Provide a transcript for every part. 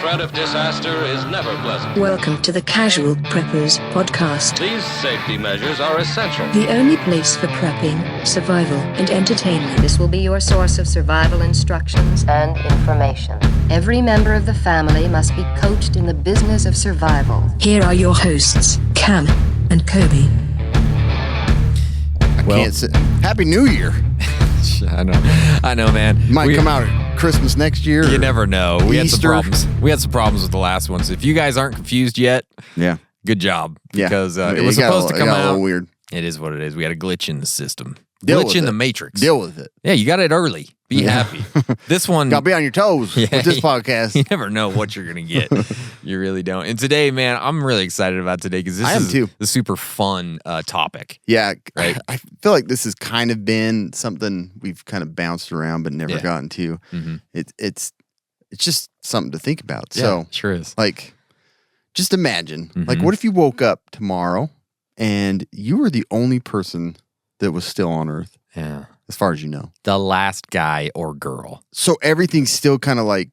threat of disaster is never pleasant. Welcome to the Casual Preppers podcast. These safety measures are essential. The only place for prepping, survival, and entertainment. This will be your source of survival instructions and information. Every member of the family must be coached in the business of survival. Here are your hosts, Cam and Kobe. Can't say Happy New Year. I know, man. Might come out at Christmas next year. You never know. We had some Easter. problems. We had some problems with the last ones. If you guys aren't confused yet, Yeah. good job. Yeah. Because it was supposed to come a out. little weird. It is what it is. We had a glitch in the system. Deal Glitch with in it. the matrix. Deal with it. Yeah, you got it early. Be happy. This one. Gotta be on your toes with this podcast. You never know what you're going to get. You really don't. And today, man, I'm really excited about today because this is too. the super fun topic. Yeah. Right. I feel like this has kind of been something we've kind of bounced around but never gotten to. Mm-hmm. It's just something to think about. Yeah, So sure is. like, just imagine, like, what if you woke up tomorrow and you were the only person that was still on Earth, Yeah. as far as you know? The last guy or girl. So everything's still kind of like,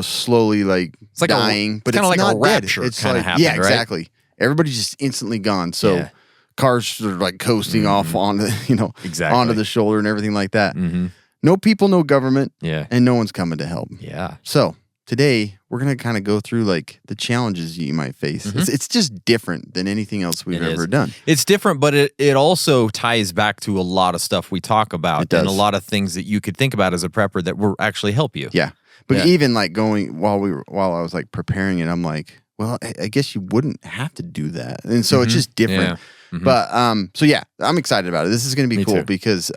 slowly like It's like dying, but it's it's kinda like not a dead. rapture It's kinda like, happened, yeah, right? exactly. Everybody's just instantly gone. So cars are like coasting off onto, Exactly. onto the shoulder and everything like that. Mm-hmm. No people, no government, Yeah. and no one's coming to help. Yeah. So today we're gonna kind of go through like the challenges you might face. It's just different than anything else we've It ever is. done. It's different, but it also ties back to a lot of stuff we talk about It does. and a lot of things that you could think about as a prepper that will actually help you. Yeah, but Yeah. even like going while I was like preparing it, I'm like, well, I guess you wouldn't have to do that, and so it's just different. Yeah. Mhm. But so yeah, I'm excited about it. This is going to be Me cool too. because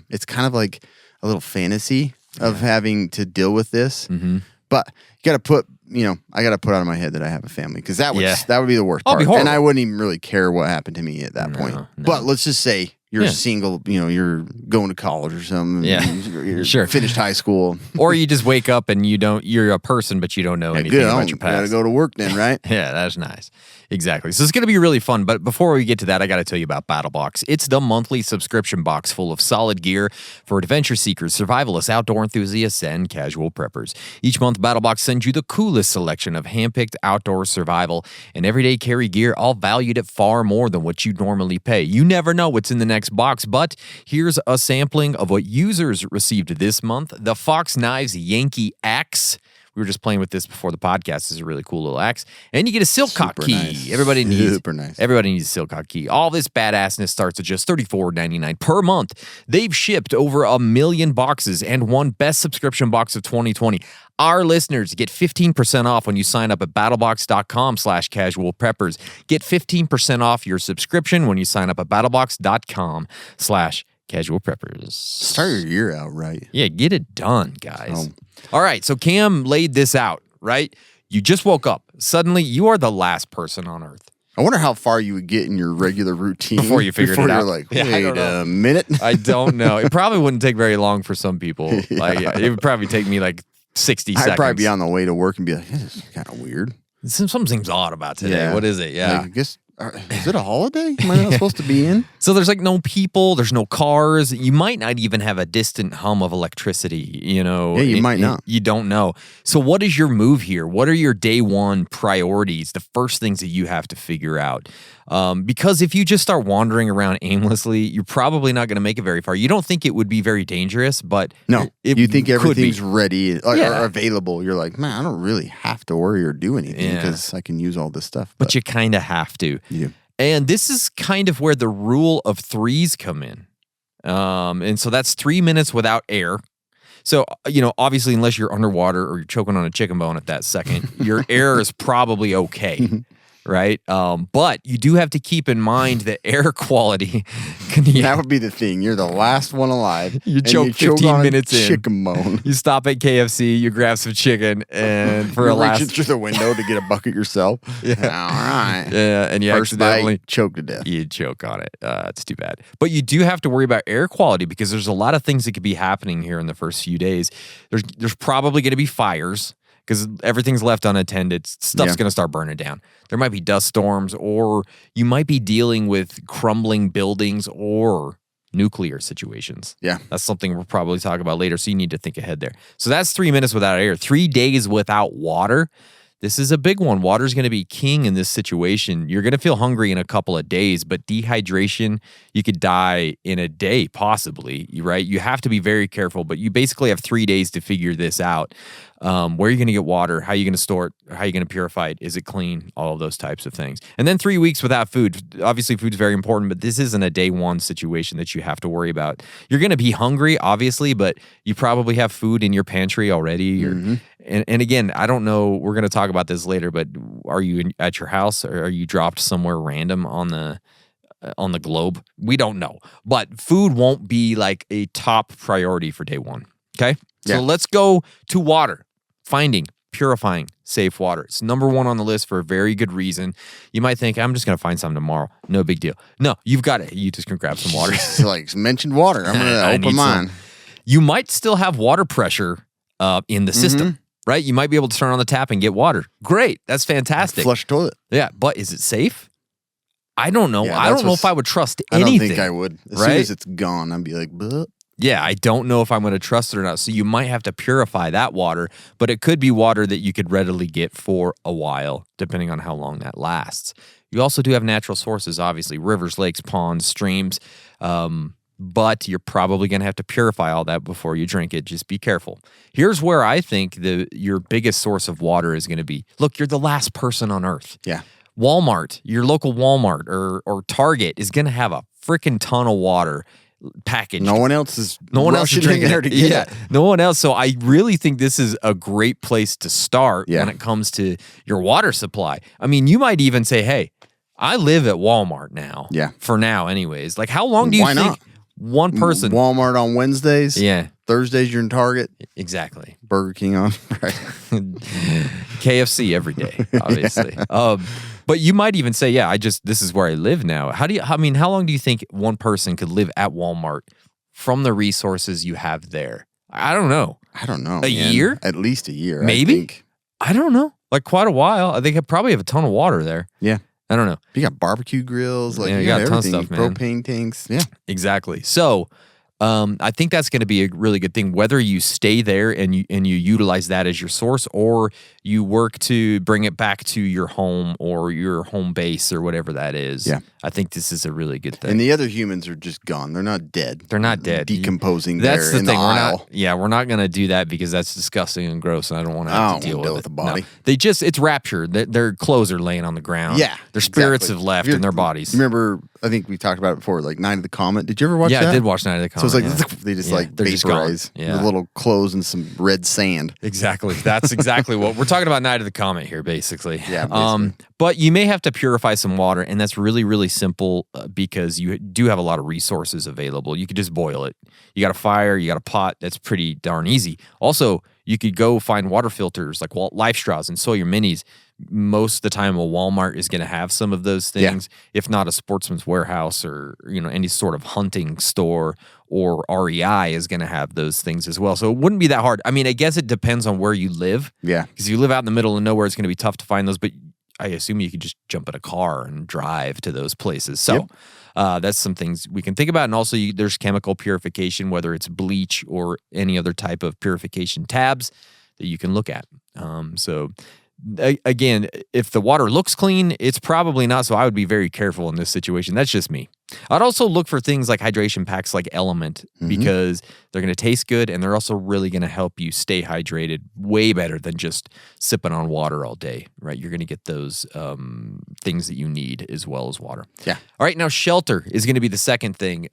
it's kind of like a little fantasy of having to deal with this. Mm-hmm. But you got to put, I got to put out of my head that I have a family because that would be the worst That'd part, be horrible. and I wouldn't even really care what happened to me at that point. no. But let's just say you're Yeah. single, you're going to college or something. Yeah. you're Sure. finished high school. Or you just wake up and you're a person, but you don't know anything Good, about your got to past. go to work then, right? Yeah, that's nice. Exactly. So it's going to be really fun. But before we get to that, I got to tell you about BattleBox. It's the monthly subscription box full of solid gear for adventure seekers, survivalists, outdoor enthusiasts, and casual preppers. Each month, BattleBox sends you the coolest selection of handpicked outdoor survival and everyday carry gear, all valued at far more than what you'd normally pay. You never know what's in the next box, but here's a sampling of what users received this month. The Fox Knives Yankee Axe. We were just playing with this before the podcast. This is a really cool little axe. And you get a Silcock Super key. nice. Everybody needs nice. Everybody needs a Silcock key. All this badassness starts at just $34.99 per month. They've shipped over 1 million boxes and won Best Subscription Box of 2020. Our listeners get 15% off when you sign up at battlebox.com/casualpreppers. Get 15% off your subscription when you sign up at battlebox.com/casualpreppers. Start your year out right. Yeah, get it done, guys. All right, so Cam laid this out, right? You just woke up. Suddenly, you are the last person on Earth. I wonder how far you would get in your regular routine Before you figured it you're out. like, Yeah, I wait don't know. a minute. I don't know. It probably wouldn't take very long for some people. Like it would probably take me like 60 seconds. I'd probably be on the way to work and be like, this is kind of weird. Something seems odd about today. Yeah. What is it? Yeah. Like, I guess, is it a holiday? Am I not supposed to be in? So there's like no people, there's no cars. You might not even have a distant hum of electricity, Yeah, you might not. You don't know. So what is your move here? What are your day one priorities? The first things that you have to figure out. Because if you just start wandering around aimlessly, you're probably not going to make it very far. You don't think it would be very dangerous, but No, you think could be. everything's ready or Yeah. available. You're like, man, I don't really have to worry or do anything Yeah. because I can use all this stuff. But you kind of have to. You do. And this is kind of where the rule of threes come in. And so that's 3 minutes without air. So, obviously, unless you're underwater or you're choking on a chicken bone at that second, your air is probably okay. Right? But you do have to keep in mind that air quality can That would be the thing. You're the last one alive. You and choke 15 on a minutes in. chicken bone. You stop at KFC, you grab some chicken, and for a You're reaching last... through the window to get a bucket yourself. Yeah. All right. Yeah, and you First accidentally... bite, choke to death. You choke on it. It's too bad. But you do have to worry about air quality because there's a lot of things that could be happening here in the first few days. There's probably going to be fires because everything's left unattended. Stuff's going to start burning down. There might be dust storms, or you might be dealing with crumbling buildings, or nuclear situations. Yeah. That's something we'll probably talk about later, so you need to think ahead there. So that's 3 minutes without air. 3 days without water. This is a big one. Water's going to be king in this situation. You're going to feel hungry in a couple of days, but dehydration, you could die in a day, possibly, right? You have to be very careful, but you basically have 3 days to figure this out. Where are you going to get water? How are you going to store it? How are you going to purify it? Is it clean? All of those types of things. And then 3 weeks without food. Obviously, food's very important, but this isn't a day one situation that you have to worry about. You're going to be hungry, obviously, but you probably have food in your pantry already. And again, I don't know, we're going to talk about this later, but are you at your house or are you dropped somewhere random on the globe? We don't know. But food won't be like a top priority for day one. Okay? Yeah. So let's go to water. Finding, purifying, safe water. It's number one on the list for a very good reason. You might think, I'm just going to find some tomorrow. No big deal. No, you've got it. You just can grab some water. Like mentioned water. I'm going to open mine. You might still have water pressure in the system, right? You might be able to turn on the tap and get water. Great. That's fantastic. Flush toilet. Yeah, but is it safe? I don't know. Yeah, I don't know if I would trust anything. I don't think I would. As soon as it's gone, I'd be like, bleh. Yeah, I don't know if I'm going to trust it or not. So you might have to purify that water, but it could be water that you could readily get for a while, depending on how long that lasts. You also do have natural sources, obviously, rivers, lakes, ponds, streams, but you're probably going to have to purify all that before you drink it. Just be careful. Here's where I think your biggest source of water is going to be. Look, you're the last person on earth. Yeah. Walmart, your local Walmart or Target is going to have a freaking ton of water packaged. No one else is drinking there to get it. No one else. So I really think this is a great place to start when it comes to your water supply. I mean, you might even say, hey, I live at Walmart now. Yeah. For now, anyways. Like, how long do you think not? one person... Walmart on Wednesdays. Yeah. Thursdays, you're in Target. Exactly. Burger King on Friday. KFC every day, obviously. But you might even say, yeah, this is where I live now. How long do you think one person could live at Walmart from the resources you have there? I don't know. A year? At least a year. Maybe? I don't know. Like quite a while. I think I probably have a ton of water there. Yeah. I don't know. You got barbecue grills, like you got got a ton of everything. stuff, man. Propane tanks. Yeah. Exactly. So I think that's going to be a really good thing, whether you stay there and you utilize that as your source, or you work to bring it back to your home or your home base or whatever that is. Yeah. I think this is a really good thing. And the other humans are just gone. They're not dead. They're not dead. Decomposing That's there the in thing. the aisle. We're not going to do that because that's disgusting and gross, and I don't want to have to deal with the body. No. It's rapture. Their clothes are laying on the ground. Yeah, their spirits exactly. have left in their bodies. You remember? I think we talked about it before, like Night of the Comet. Did you ever watch that? Yeah, I did watch Night of the Comet. So it's like they just they're just gone. vaporize Yeah. with little clothes and some red sand. Exactly. That's exactly what we're talking about. Night of the Comet here, basically. Yeah. Basically. But you may have to purify some water, and that's really, really simple because you do have a lot of resources available. You could just boil it. You got a fire, you got a pot. That's pretty darn easy. Also, you could go find water filters like Life Straws and Sawyer Minis. Most of the time, a Walmart is going to have some of those things. Yeah. If not, a Sportsman's Warehouse or any sort of hunting store or REI is going to have those things as well. So it wouldn't be that hard. I mean, I guess it depends on where you live. Yeah. Because if you live out in the middle of nowhere, it's going to be tough to find those. But I assume you could just jump in a car and drive to those places. So that's some things we can think about. And also, there's chemical purification, whether it's bleach or any other type of purification tabs that you can look at. Again, if the water looks clean, it's probably not, so I would be very careful in this situation. That's just me. I'd also look for things like hydration packs like Element because they're going to taste good and they're also really going to help you stay hydrated way better than just sipping on water all day, right? You're going to get those things that you need as well as water. Yeah. All right, now shelter is going to be the second thing.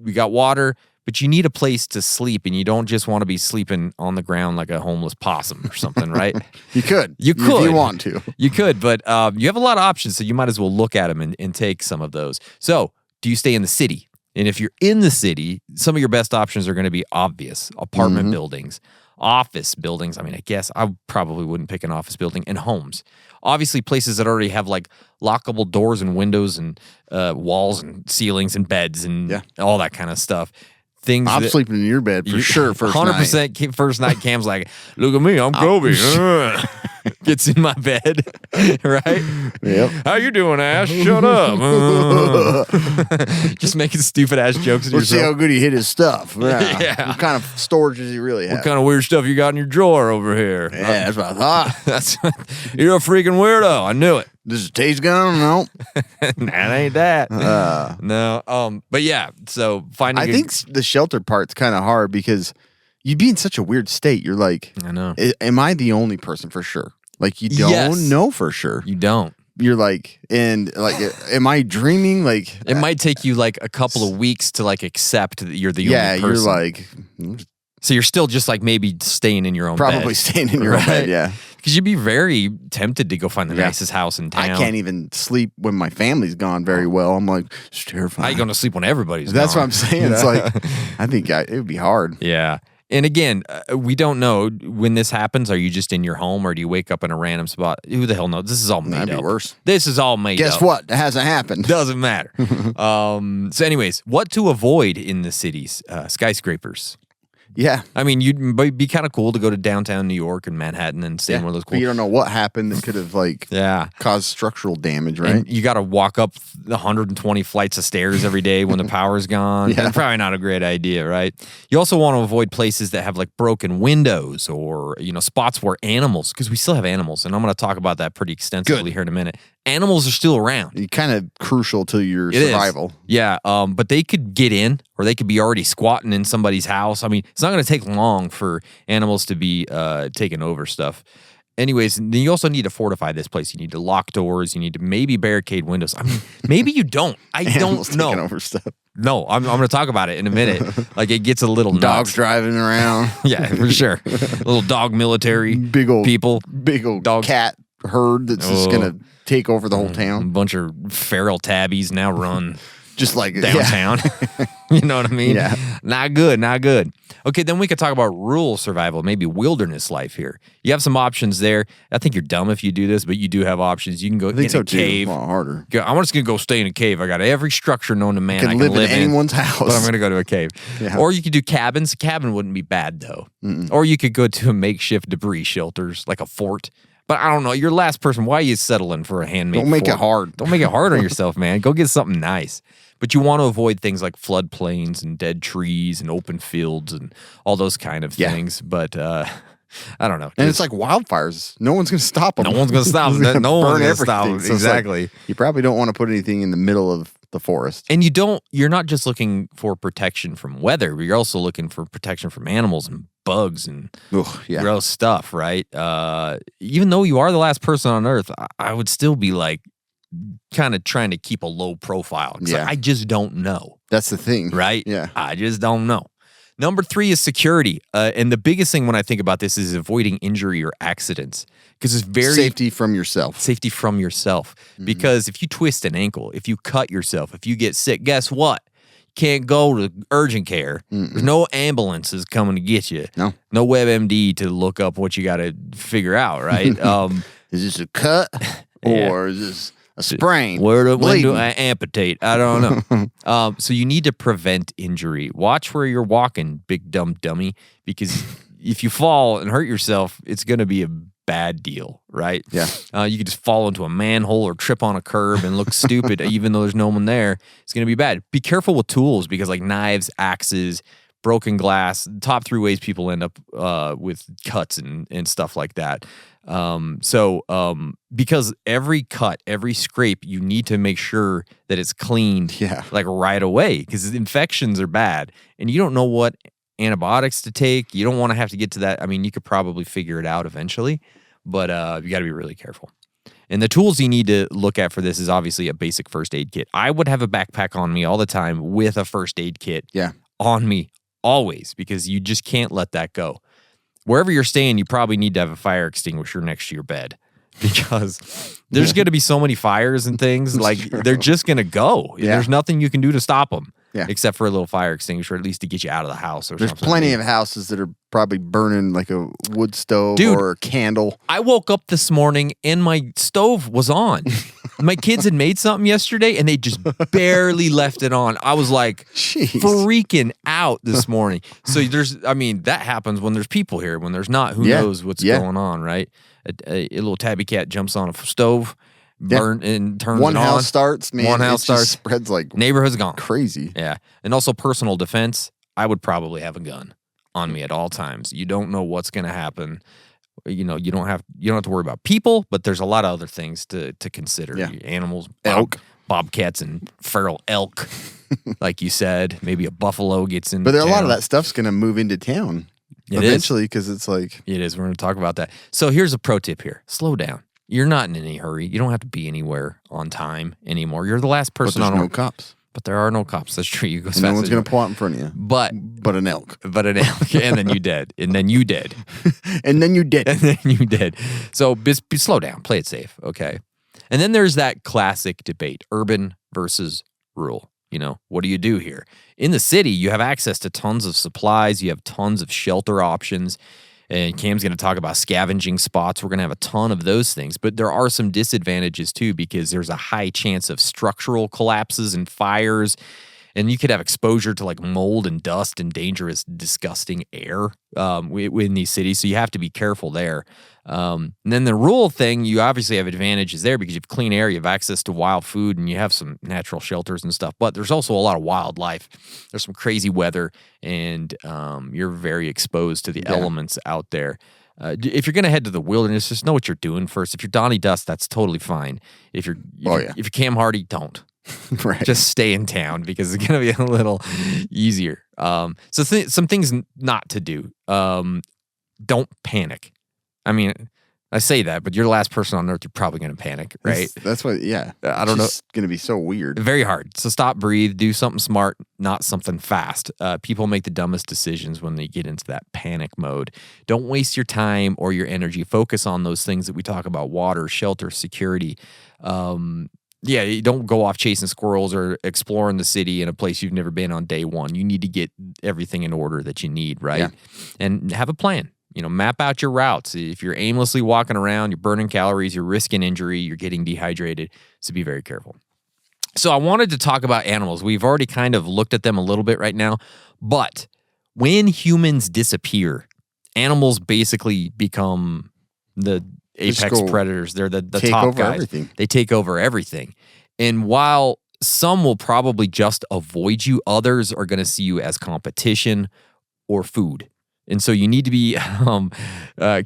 We got water, but you need a place to sleep, and you don't just want to be sleeping on the ground like a homeless possum or something, right? You could. You could. If you want to. You could, but you have a lot of options, so you might as well look at them and take some of those. So, do you stay in the city? And if you're in the city, some of your best options are going to be obvious. Apartment buildings, office buildings. I mean, I guess I probably wouldn't pick an office building, and homes. Obviously, places that already have like lockable doors and windows and walls and ceilings and beds and all that kind of stuff. I'm sleeping in your bed for sure. First 100% night. First night. Cam's like, look at me, I'm Kobe. gets in my bed, right? Yep. How you doing, Ash? Shut up. Just making stupid ass jokes. Let's see how good he hit his stuff. Yeah. Yeah. What kind of storage does he really have? What kind of weird stuff you got in your drawer over here? Yeah, that's what I thought. You're a freaking weirdo. I knew it. This is a taste gun? No. That ain't that. No. But yeah. So finding. I think the shelter part's kind of hard because you'd be in such a weird state. You're like, I know. Am I the only person for sure? Like you don't know for sure. You don't. You're like, and like, am I dreaming? Like, it might take you like a couple of weeks to like accept that you're the only person. You're like, so you're still just like maybe staying in your own bed. probably staying in your own bed. Yeah. Because you'd be very tempted to go find the nicest house in town. I can't even sleep when my family's gone very well. I'm like, it's terrifying. How you going to sleep when everybody's That's gone? what I'm saying. It's like, I think it would be hard. Yeah. And again, we don't know when this happens. Are you just in your home or do you wake up in a random spot? Who the hell knows? This is all made up. That'd be worse. This is all made up. Guess what? It hasn't happened. Doesn't matter. So anyways, what to avoid in the cities? Skyscrapers. Yeah. I mean, you'd be kind of cool to go to downtown New York and Manhattan and stay in one of those cool. But you don't know what happened that could have like caused structural damage, right? And you got to walk up 120 flights of stairs every day when the power's gone. Yeah. Probably not a great idea, right? You also want to avoid places that have like broken windows or, spots where animals, because we still have animals, and I'm going to talk about that pretty extensively here in a minute. Animals are still around. Kind of crucial to your survival. Yeah, but they could get in or they could be already squatting in somebody's house. I mean, it's not going to take long for animals to be taking over stuff. Anyways, then you also need to fortify this place. You need to lock doors. You need to maybe barricade windows. I mean, maybe you don't. I don't know. Taking over stuff. No, I'm going to talk about it in a minute. Like it gets a little nuts. Dogs driving around. Yeah, for sure. Little dog military. Big old people. Big old dog cat herd that's just gonna take over the whole A town. bunch of feral tabbies now run just like downtown. You know what I mean? Yeah. Not good, not good. Okay, then we could talk about rural survival, maybe wilderness life here. You have some options there. I think you're dumb if you do this, but you do have options. You can go in a cave. A lot harder. I'm just going to go stay in a cave. I got every structure known to man I can live in anyone's house. But I'm going to go to a cave. Yeah. Or you could do cabins. A cabin wouldn't be bad, though. Or you could go to a makeshift debris shelters, like a fort. But I don't know. You're the last person. Why are you settling for a handmade Don't make fort? it hard. Don't make it hard on yourself, man. Go get something nice. But you want to avoid things like floodplains and dead trees and open fields and all those kind of things. But I don't know. And it's like wildfires. No one's going to stop them. No one's going to stop them. No one's going to stop them. So exactly. You probably don't want to put anything in the middle of the forest. And you're not just looking for protection from weather, but you're also looking for protection from animals and bugs and gross stuff, right? Even though you are the last person on Earth, I would still be like kind of trying to keep a low profile. Yeah. I just don't know. That's the thing. Right? Yeah. I just don't know. Number 3 is security. And the biggest thing when I think about this is avoiding injury or accidents. Because it's very... Safety from yourself. Safety from yourself. Because if you twist an ankle, if you cut yourself, if you get sick, guess what? Can't go to urgent care. There's no ambulances coming to get you. No WebMD to look up what you got to figure out, right? Is this a cut or is this a sprain? When do I amputate? I don't know. So you need to prevent injury. Watch where you're walking, big dumb dummy, because if you fall and hurt yourself, it's going to be a bad deal, right? Yeah. You could just fall into a manhole or trip on a curb and look stupid even though there's no one there. It's going to be bad. Be careful with tools because like knives, axes, broken glass, top 3 ways people end up with cuts and stuff like that. Because every cut, every scrape, you need to make sure that it's cleaned like right away because infections are bad and you don't know what antibiotics to take. You don't want to have to get to that. I mean, you could probably figure it out eventually, but you got to be really careful. And the tools you need to look at for this is obviously a basic first aid kit. I would have a backpack on me all the time with a first aid kit on me always because you just can't let that go. Wherever you're staying, you probably need to have a fire extinguisher next to your bed because there's going to be so many fires and things like they're just going to go. Yeah. There's nothing you can do to stop them. Yeah. Except for a little fire extinguisher, at least to get you out of the house or something. There's plenty of houses that are probably burning like a wood stove or a candle. I woke up this morning and my stove was on. My kids had made something yesterday and they just barely left it on. I was like Jeez. freaking out this morning. So that happens when there's people here. When there's not, who knows what's going on, right? A little tabby cat jumps on a stove, burn and turns One it on. house starts, man. One house it starts, just spreads like neighborhood's gone. crazy. Yeah. And also personal defense, I would probably have a gun on me at all times. You don't know what's going to happen. You don't have to worry about people, but there's a lot of other things to consider. Yeah. Animals, Elk. bobcats and feral elk, like you said. Maybe a buffalo gets in. But a lot of that stuff's going to move into town eventually because it's like. It is. We're going to talk about that. So here's a pro tip here. Slow down. You're not in any hurry. You don't have to be anywhere on time anymore. You're the last person But on there's no cops. But there are no cops. That's true. You go as And no fast one's as going you to pull out in front of you. But an elk. But an elk. And then you dead. And then you dead. And then you did. And then you did. So slow down. Play it safe. Okay. And then there's that classic debate, urban versus rural. What do you do here? In the city, you have access to tons of supplies. You have tons of shelter options. And Cam's going to talk about scavenging spots. We're going to have a ton of those things. But there are some disadvantages, too, because there's a high chance of structural collapses and fires. And you could have exposure to like mold and dust and dangerous, disgusting air in these cities. So you have to be careful there. And then the rural thing, you obviously have advantages there because you have clean air, you have access to wild food, and you have some natural shelters and stuff. But there's also a lot of wildlife. There's some crazy weather, and you're very exposed to the elements out there. If you're going to head to the wilderness, just know what you're doing first. If you're Donnie Dust, that's totally fine. If you're Cam Hardy, don't. Right. Just stay in town because it's going to be a little easier. So some things not to do. Don't panic. I mean, I say that, but you're the last person on earth. You're probably going to panic, right? That's what. Yeah. I don't know. It's going to be so weird. Very hard. So stop, breathe, do something smart, not something fast. People make the dumbest decisions when they get into that panic mode. Don't waste your time or your energy. Focus on those things that we talk about: water, shelter, security. You don't go off chasing squirrels or exploring the city in a place you've never been on day one. You need to get everything in order that you need, right? Yeah. And have a plan. Map out your routes. If you're aimlessly walking around, you're burning calories, you're risking injury, you're getting dehydrated. So be very careful. So I wanted to talk about animals. We've already kind of looked at them a little bit right now. But when humans disappear, animals basically become the apex predators. They're the top guys. Everything. They take over everything. And while some will probably just avoid you, others are going to see you as competition or food. And so you need to be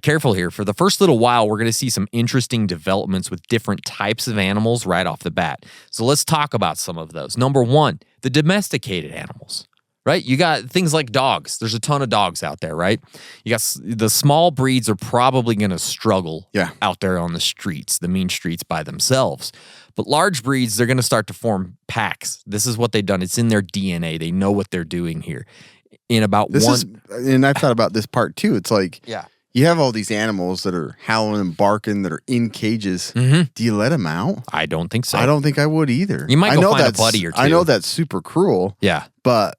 careful here. For the first little while, we're going to see some interesting developments with different types of animals right off the bat. So let's talk about some of those. Number one, the domesticated animals. Right? You got things like dogs. There's a ton of dogs out there, right? You got the small breeds are probably going to struggle out there on the streets, the mean streets by themselves. But large breeds, they're going to start to form packs. This is what they've done. It's in their DNA. They know what they're doing here. And I thought about this part too. It's like, you have all these animals that are howling and barking that are in cages. Mm-hmm. Do you let them out? I don't think so. I don't think I would either. You might go find a buddy or two. I know that's super cruel. Yeah. But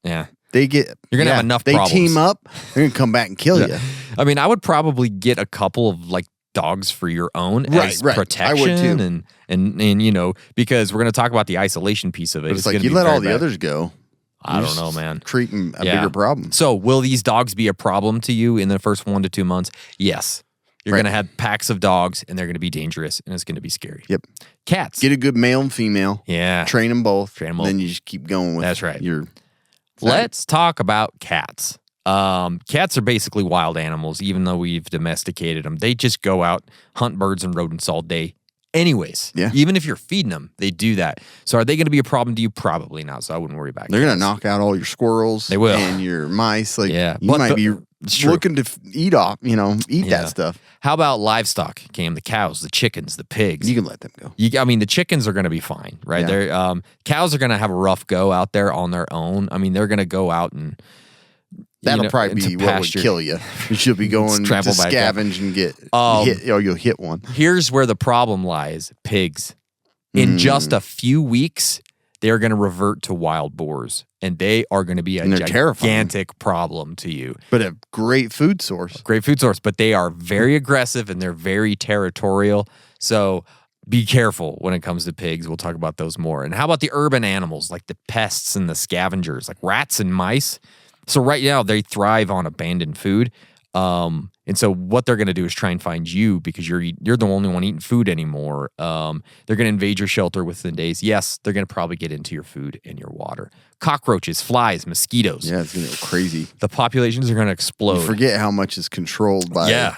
they get... You're going to have enough problems. They team up, they're going to come back and kill you. I mean, I would probably get a couple of like dogs for your own as protection. I would too. And because we're going to talk about the isolation piece of it. But it's like you let all the others go. I don't know, man. Treating a bigger problem. So will these dogs be a problem to you in the first 1 to 2 months? Yes. You're going to have packs of dogs, and they're going to be dangerous, and it's going to be scary. Yep. Cats. Get a good male and female. Yeah. Train them both. Then you just keep going with That's right. your... Let's talk about cats. Cats are basically wild animals, even though we've domesticated them. They just go out, hunt birds and rodents all day. Anyways, even if you're feeding them, they do that. So are they going to be a problem to you? Probably not. So I wouldn't worry about it. They're going to knock out all your squirrels. They will. And your mice. Like, you might be looking to eat that stuff. How about livestock, Cam? The cows, the chickens, the pigs. You can let them go. The chickens are going to be fine, right? They're cows are going to have a rough go out there on their own. I mean, they're going to go out and... That'll probably be what would kill you. You should be going to scavenge and get hit, or you'll hit one. Here's where the problem lies. Pigs. In just a few weeks, they're going to revert to wild boars. And they are going to be a gigantic problem to you. But a great food source. But they are very aggressive and they're very territorial. So be careful when it comes to pigs. We'll talk about those more. And how about the urban animals, like the pests and the scavengers, like rats and mice? So right now, they thrive on abandoned food. And so what they're going to do is try and find you because you're the only one eating food anymore. They're going to invade your shelter within days. Yes, they're going to probably get into your food and your water. Cockroaches, flies, mosquitoes. Yeah, it's going to go crazy. The populations are going to explode. You forget how much is controlled by... Yeah,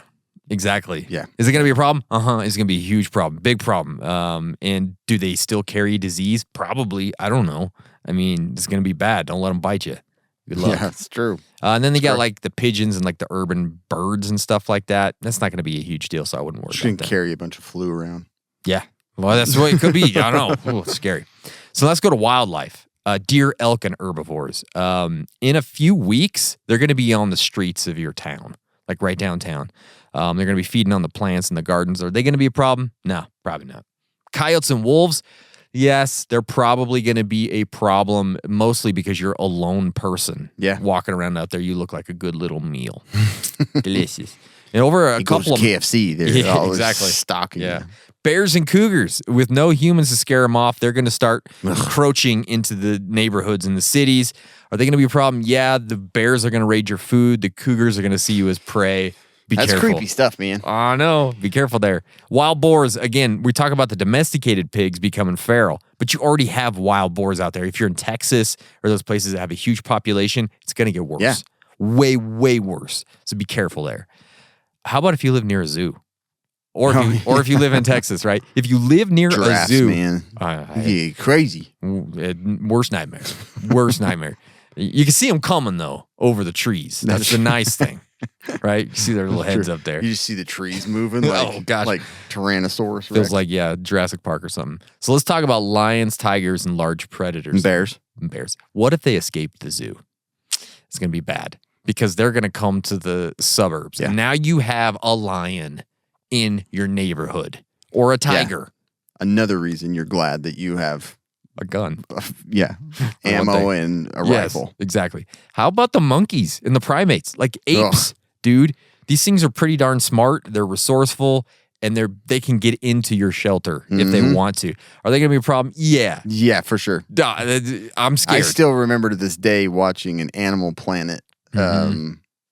exactly. Yeah. Is it going to be a problem? It's going to be a huge problem, big problem. And do they still carry disease? Probably. I don't know. I mean, it's going to be bad. Don't let them bite you. Good luck. Yeah, it's true. And then they got like the pigeons and like the urban birds and stuff like that. That's not going to be a huge deal, so I wouldn't worry Shouldn't about that. carry a bunch of flu around. Yeah. Well, that's what it could be. I don't know. Ooh, it's scary. So let's go to wildlife. Deer, elk, and herbivores. In a few weeks, they're going to be on the streets of your town, like right downtown. They're going to be feeding on the plants in the gardens. Are they going to be a problem? No, probably not. Coyotes and wolves. Yes, they're probably going to be a problem, mostly because you're a lone person. Yeah. Walking around out there, you look like a good little meal. Delicious. And over a couple of KFC, they're Yeah, always exactly. stocking. Yeah. Bears and cougars, with no humans to scare them off, they're going to start encroaching into the neighborhoods and the cities. Are they going to be a problem? Yeah, the bears are going to raid your food. The cougars are going to see you as prey. Be That's careful. creepy stuff, man. I know. Be careful there. Wild boars, again, we talk about the domesticated pigs becoming feral, but you already have wild boars out there. If you're in Texas or those places that have a huge population, it's going to get worse. Yeah. Way, way worse. So be careful there. How about if you live near a zoo? Or if you live in Texas, right? If you live near Giraffes, a zoo, man. Yeah, crazy. Worst nightmare. Worst nightmare. You can see them coming, though, over the trees. That's the nice thing. Right? You see their little heads up there. You just see the trees moving like, Oh, gosh. like Tyrannosaurus Feels Rex. like, yeah, Jurassic Park or something. So let's talk about lions, tigers, and large predators. And bears. And bears. What if they escape the zoo? It's going to be bad because they're going to come to the suburbs. Yeah. And now you have a lion in your neighborhood or a tiger. Another reason you're glad that you have, A gun. ammo and a Yes, rifle. exactly. How about the monkeys and the primates? Like apes, dude. These things are pretty darn smart. They're resourceful, and they can get into your shelter if they want to. Are they going to be a problem? Yeah. Yeah, for sure. I'm scared. I still remember to this day watching an Animal Planet.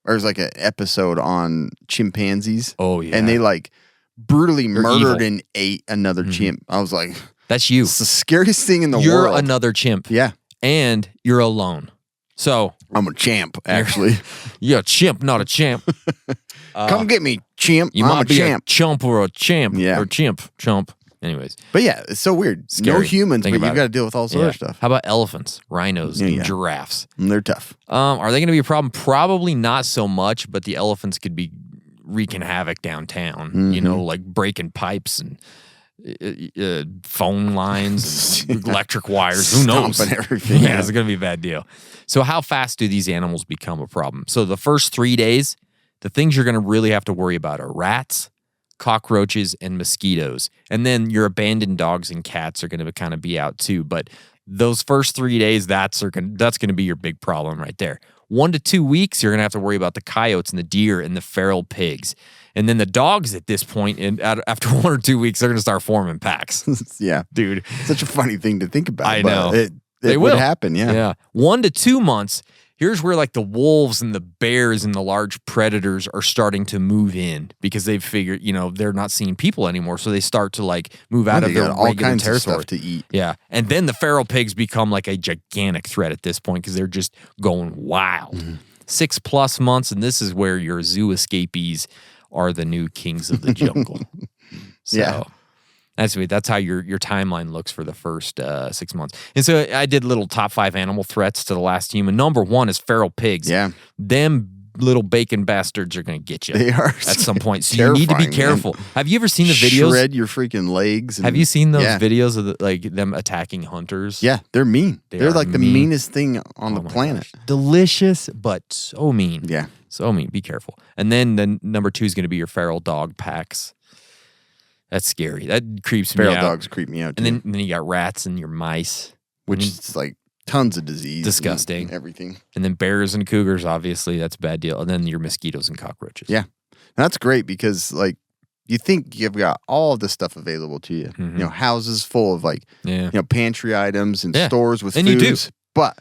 Or it was like an episode on chimpanzees. Oh, yeah. And they like brutally murdered evil. and ate another chimp. I was like, That's you. it's the scariest thing in the You're world. another chimp. Yeah. And you're alone. So I'm a champ, actually. you're a chimp, not a champ. Come get me, chimp. You I'm might a be champ. a chump or a champ. Yeah. Or chump. Anyways. But yeah, it's so weird. No Scary. humans, Think but about you've it. got to deal with all this other stuff. How about elephants, rhinos, and Yeah. giraffes? And they're tough. Are they going to be a problem? Probably not so much, but the elephants could be wreaking havoc downtown, you know, like breaking pipes and phone lines and electric wires. Who knows? Stomping everything. Yeah, it's going to be a bad deal. So how fast do these animals become a problem? So the first 3 days, the things you're going to really have to worry about are rats, cockroaches, and mosquitoes. And then your abandoned dogs and cats are going to kind of be out too. But those first 3 days, that's going to be your big problem right there. 1 to 2 weeks, you're going to have to worry about the coyotes and the deer and the feral pigs. And then the dogs at this point, after 1 or 2 weeks, they're going to start forming packs. Yeah. Dude. Such a funny thing to think about. I but know. It They would will happen, yeah. Yeah. 1 to 2 months, here's where like the wolves and the bears and the large predators are starting to move in because they've figured, they're not seeing people anymore. So they start to like move out They of their got all regular kinds territory. of stuff to eat. Yeah. And then the feral pigs become like a gigantic threat at this point because they're just going wild. 6+ months, and this is where your zoo escapees are the new kings of the jungle. So Yeah. that's how your timeline looks for the first 6 months. And so I did little top 5 animal threats to the last human. Number 1 is feral pigs. Yeah. Them little bacon bastards are going to get you. They are at some point. So you need to be terrifying, careful. man. Have you ever seen the videos? Shred your freaking legs. And, Have you seen those yeah. videos of them attacking hunters? Yeah, they're mean. They They're are like the mean. meanest thing on Oh the my planet. gosh. Delicious, but so mean. Yeah. So mean. Be careful. And then number 2 is going to be your feral dog packs. That's scary. That creeps Feral me out. dogs creep me out too. And then you got rats and your mice. which is like tons of disease. Disgusting. And everything. And then bears and cougars, obviously, that's a bad deal. And then your mosquitoes and cockroaches. Yeah. And that's great because like you think you've got all of this stuff available to you. You know, houses full of like, you know, pantry items and stores with and foods. you do. But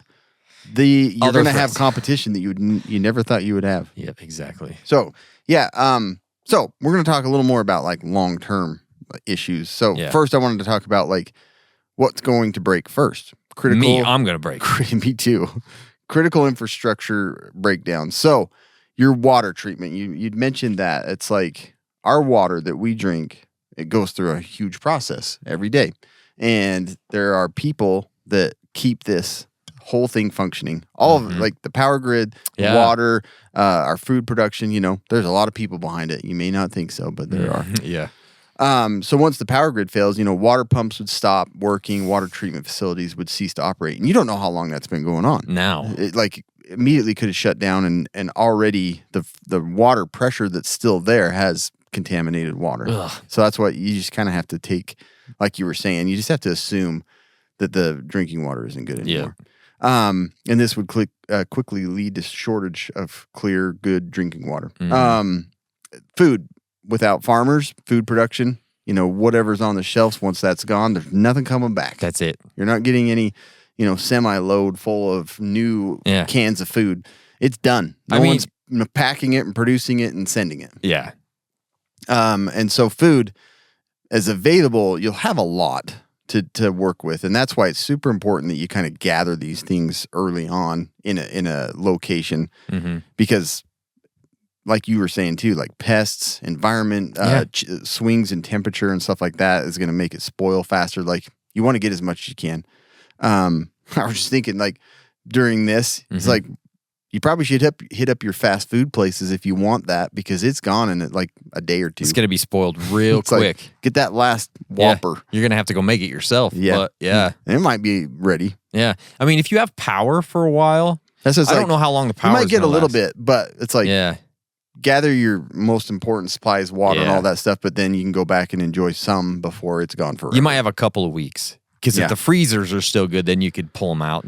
you're Other going to have threats. competition that you never thought you would have. Yep, exactly. So, yeah. So we're going to talk a little more about like long-term issues. So first I wanted to talk about like what's going to break first. Me, I'm going to break. Me too. Critical infrastructure breakdown. So your water treatment, you'd mentioned that it's like our water that we drink, it goes through a huge process every day. And there are people that keep this whole thing functioning. All of it, like the power grid, water, our food production, you know, there's a lot of people behind it. You may not think so, but there are. Yeah. So once the power grid fails, you know, water pumps would stop working, water treatment facilities would cease to operate. And you don't know how long that's been going on. Now. It like immediately could have shut down and already the water pressure that's still there has contaminated water. Ugh. So that's what you just kind of have to take, like you were saying, you just have to assume that the drinking water isn't good anymore. And this would quickly lead to shortage of clear, good drinking water. Food. Without farmers, food production, you know, whatever's on the shelves, once that's gone, there's nothing coming back. That's it. You're not getting any, you know, semi-load full of new cans of food. It's done. No one's packing it and producing it and sending it. Yeah. And so food is available. You'll have a lot to work with. And that's why it's super important that you kind of gather these things early on in a location because like you were saying too, like pests, environment, swings in temperature and stuff like that is going to make it spoil faster. Like you want to get as much as you can. I was just thinking like during this, it's like you probably should hit up your fast food places if you want that because it's gone in like a day or two. It's going to be spoiled real quick. Like, get that last Whopper. Yeah. You're going to have to go make it yourself. Yeah. But And it might be ready. Yeah. I mean, if you have power for a while, I don't know how long the power you might get a little bit, but it's like gather your most important supplies, water and all that stuff, but then you can go back and enjoy some before it's gone forever. You might have a couple of weeks because if the freezers are still good, then you could pull them out.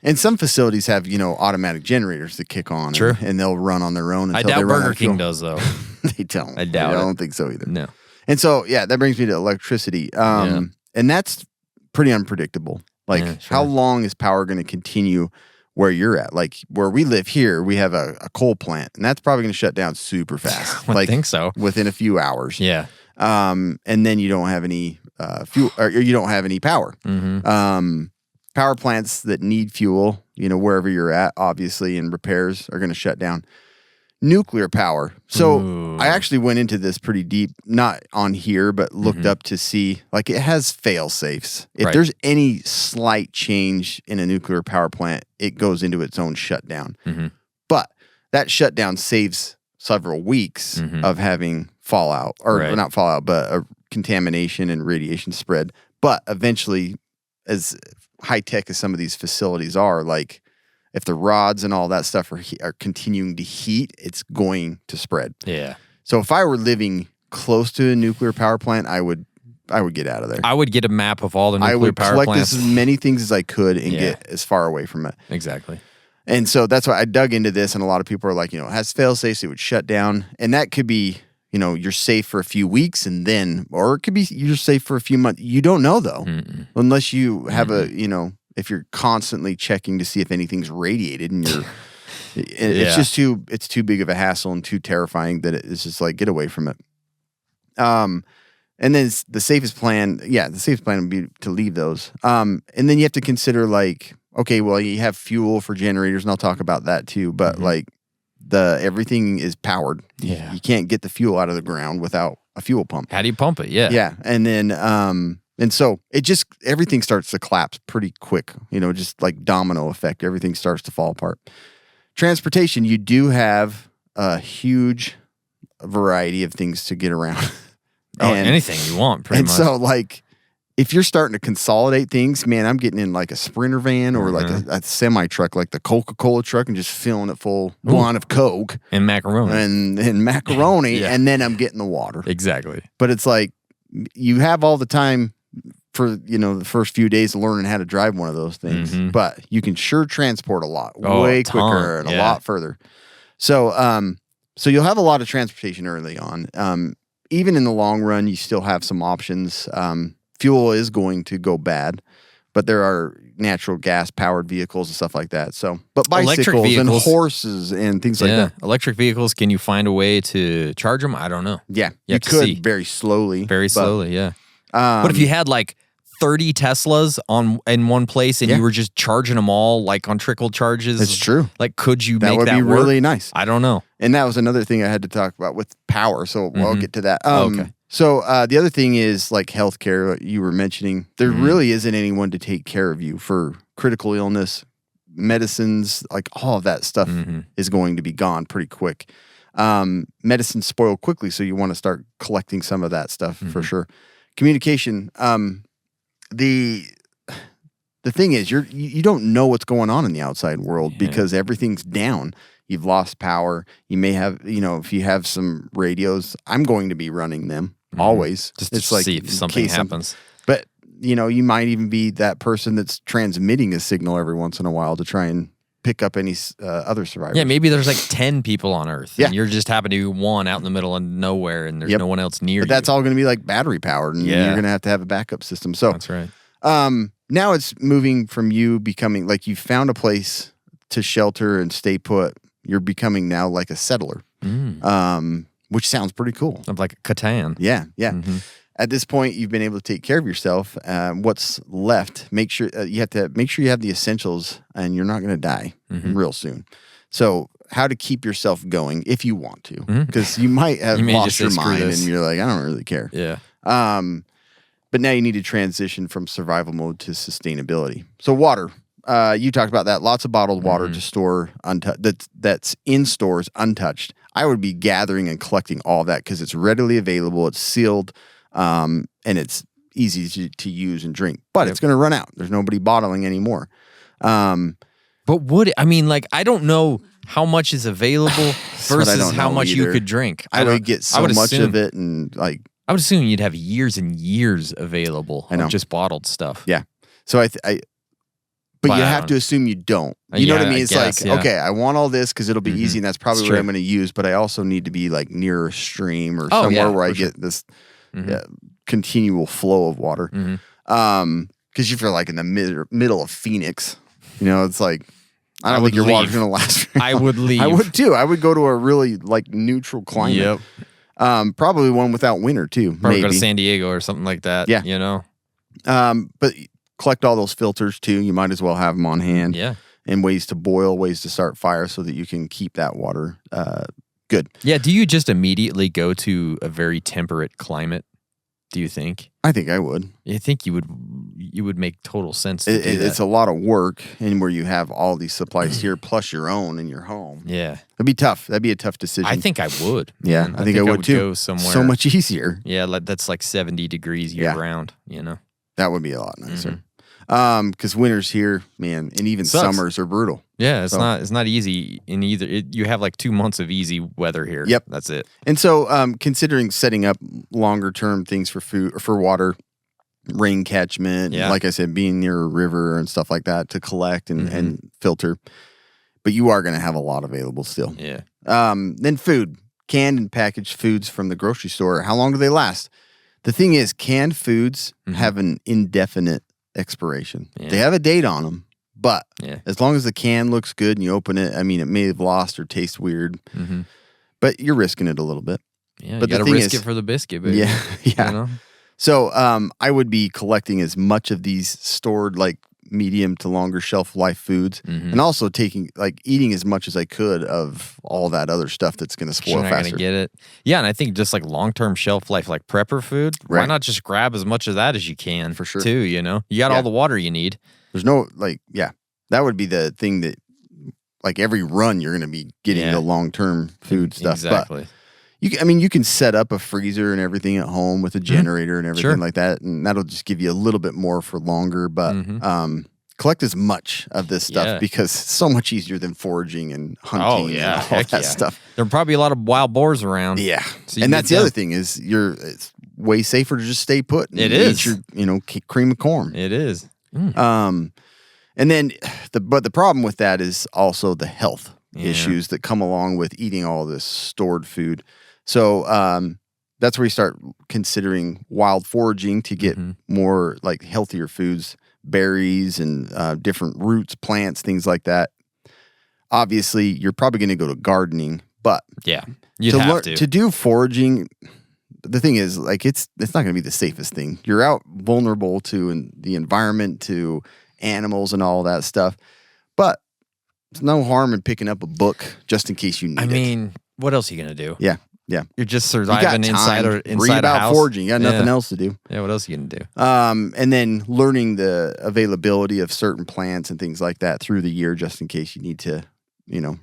And some facilities have, you know, automatic generators that kick on and they'll run on their own until I doubt they run Burger out of fuel. King does though. They don't. I doubt I don't think so either. No. And so, that brings me to electricity. And that's pretty unpredictable. Like how long is power going to continue where you're at? Like where we live here, we have a coal plant and that's probably going to shut down super fast. I think so. Within a few hours. Yeah. And then you don't have any fuel or you don't have any power. Power plants that need fuel, you know, wherever you're at, obviously, and repairs are going to shut down. Nuclear power. So I actually went into this pretty deep, not on here, but looked up to see, like it has fail safes. If there's any slight change in a nuclear power plant, it goes into its own shutdown. But that shutdown saves several weeks of having fallout, or not fallout, but contamination and radiation spread. But eventually, as high tech as some of these facilities are, like if the rods and all that stuff are continuing to heat, it's going to spread. Yeah. So if I were living close to a nuclear power plant, I would get out of there. I would get a map of all the nuclear power plants. I would collect as many things as I could and get as far away from it. Exactly. And so that's why I dug into this, and a lot of people are like, you know, it has fail safes, it would shut down, and that could be, you know, you're safe for a few weeks and then, or it could be you're safe for a few months. You don't know though, unless you have a, you know, if you're constantly checking to see if anything's radiated and you're, it's just too big of a hassle and too terrifying that it's just like, get away from it. And then the safest plan would be to leave those. And then you have to consider like, okay, well, you have fuel for generators and I'll talk about that too, but like, everything is powered. Yeah. You can't get the fuel out of the ground without a fuel pump. How do you pump it? Yeah. Yeah. And then, and so everything starts to collapse pretty quick, you know, just like domino effect. Everything starts to fall apart. Transportation, you do have a huge variety of things to get around. Anything you want, pretty much. And so like, if you're starting to consolidate things, man, I'm getting in like a Sprinter van or like a semi truck, like the Coca-Cola truck, and just filling it full one of Coke and macaroni and macaroni, and then I'm getting the water. Exactly. But it's like you have all the time for, you know, the first few days of learning how to drive one of those things, but you can sure transport a lot way quicker and a lot further. So, so you'll have a lot of transportation early on. even in the long run, you still have some options. Fuel is going to go bad, but there are natural gas powered vehicles and stuff like that. So, but bicycles and horses and things like that. Electric vehicles, can you find a way to charge them? I don't know. Yeah, you could very slowly. Very slowly, yeah. But if you had like 30 Teslas in one place and you were just charging them all like on trickle charges. It's true. Like, could you make that work? That would be really nice. I don't know. And that was another thing I had to talk about with power. So I'll get to that. Okay. So the other thing is like healthcare you were mentioning. There really isn't anyone to take care of you for critical illness, medicines, like all of that stuff is going to be gone pretty quick. Medicines spoil quickly, so you want to start collecting some of that stuff for sure. Communication. The thing is, you don't know what's going on in the outside world because everything's down. You've lost power. You may have, if you have some radios, I'm going to be running them always. Just to see if something happens. But, you might even be that person that's transmitting a signal every once in a while to try and pick up any other survivors. Yeah, maybe there's like 10 people on Earth. And you're just happen to be one out in the middle of nowhere and there's no one else near you. But that's all going to be like battery powered and you're going to have a backup system. So that's right. Now it's moving from you becoming like you found a place to shelter and stay put. You're becoming now like a settler, which sounds pretty cool. Of like Catan. Yeah. At this point, you've been able to take care of yourself. What's left? Make sure you have the essentials, and you're not going to die real soon. So, how to keep yourself going if you want to, because you might have lost your mind and you're like, I don't really care. Yeah. But now you need to transition from survival mode to sustainability. So, water. You talked about that. Lots of bottled water to store that's in stores untouched. I would be gathering and collecting all that because it's readily available. It's sealed. And it's easy to use and drink, but it's going to run out. There's nobody bottling anymore. But I don't know how much is available versus how much you could drink. I would get so much of it, and like I would assume you'd have years and years available of just bottled stuff. Yeah. So but you have to assume you don't. You know what I mean? It's okay, I want all this because it'll be easy, and that's probably what I'm going to use. But I also need to be like near a stream or somewhere where I get this. Continual flow of water. Because if you're like in the middle of Phoenix, it's like, I don't think your water's going to last. I would leave. I would too. I would go to a really like neutral climate. Yep. Probably one without winter too. Probably go to San Diego or something like that. Yeah. But collect all those filters too. You might as well have them on hand. Yeah. And ways to boil, ways to start fire so that you can keep that water good. Yeah. Do you just immediately go to a very temperate climate? Do you think? I think I would. I think you would make total sense to do that. It's a lot of work, and where you have all these supplies here plus your own in your home. Yeah. It'd be tough. That'd be a tough decision. I think I would. Yeah, I think I would too. Go somewhere so much easier. Yeah, that's like 70 degrees year round, That would be a lot nicer. Because winters here, man, and even summers are brutal. Yeah, it's not easy in either. You have like 2 months of easy weather here. Yep, that's it. And so, considering setting up longer term things for food or for water, rain catchment, like I said, being near a river and stuff like that to collect and filter, but you are going to have a lot available still. Yeah. Then food, canned and packaged foods from the grocery store. How long do they last? The thing is, canned foods have an indefinite expiration. Yeah. They have a date on them, but as long as the can looks good and you open it, it may have lost or taste weird, but you're risking it a lot bit. Yeah, but you got to risk it for the biscuit, baby. Yeah. So I would be collecting as much of these stored like medium to longer shelf life foods, and also eating as much as I could of all that other stuff that's going to spoil faster. Gonna get it. Yeah, and I think just like long-term shelf life, like prepper food, why not just grab as much of that as you can? For sure. Too, you got all the water you need. There's no that would be the thing that like every run you're going to be getting the long-term food stuff. Exactly. But you can set up a freezer and everything at home with a generator and everything like that, and that'll just give you a little bit more for longer. But collect as much of this stuff because it's so much easier than foraging and hunting and all that stuff. There are probably a lot of wild boars around. Yeah, so and that's the other thing is it's way safer to just stay put. And eat your cream of corn. It is. And then the problem with that is also the health issues that come along with eating all this stored food. So that's where you start considering wild foraging to get more like healthier foods, berries and different roots, plants, things like that. Obviously, you're probably going to go to gardening, but yeah, you'd have to do foraging. The thing is, like, it's not going to be the safest thing. You're out vulnerable to the environment, to animals and all that stuff. But there's no harm in picking up a book just in case you need it. I mean, what else are you going to do? Yeah. You're just surviving inside Read about a house. foraging. You got nothing else to do. Yeah, what else are you going to do? And then learning the availability of certain plants and things like that through the year just in case you need to,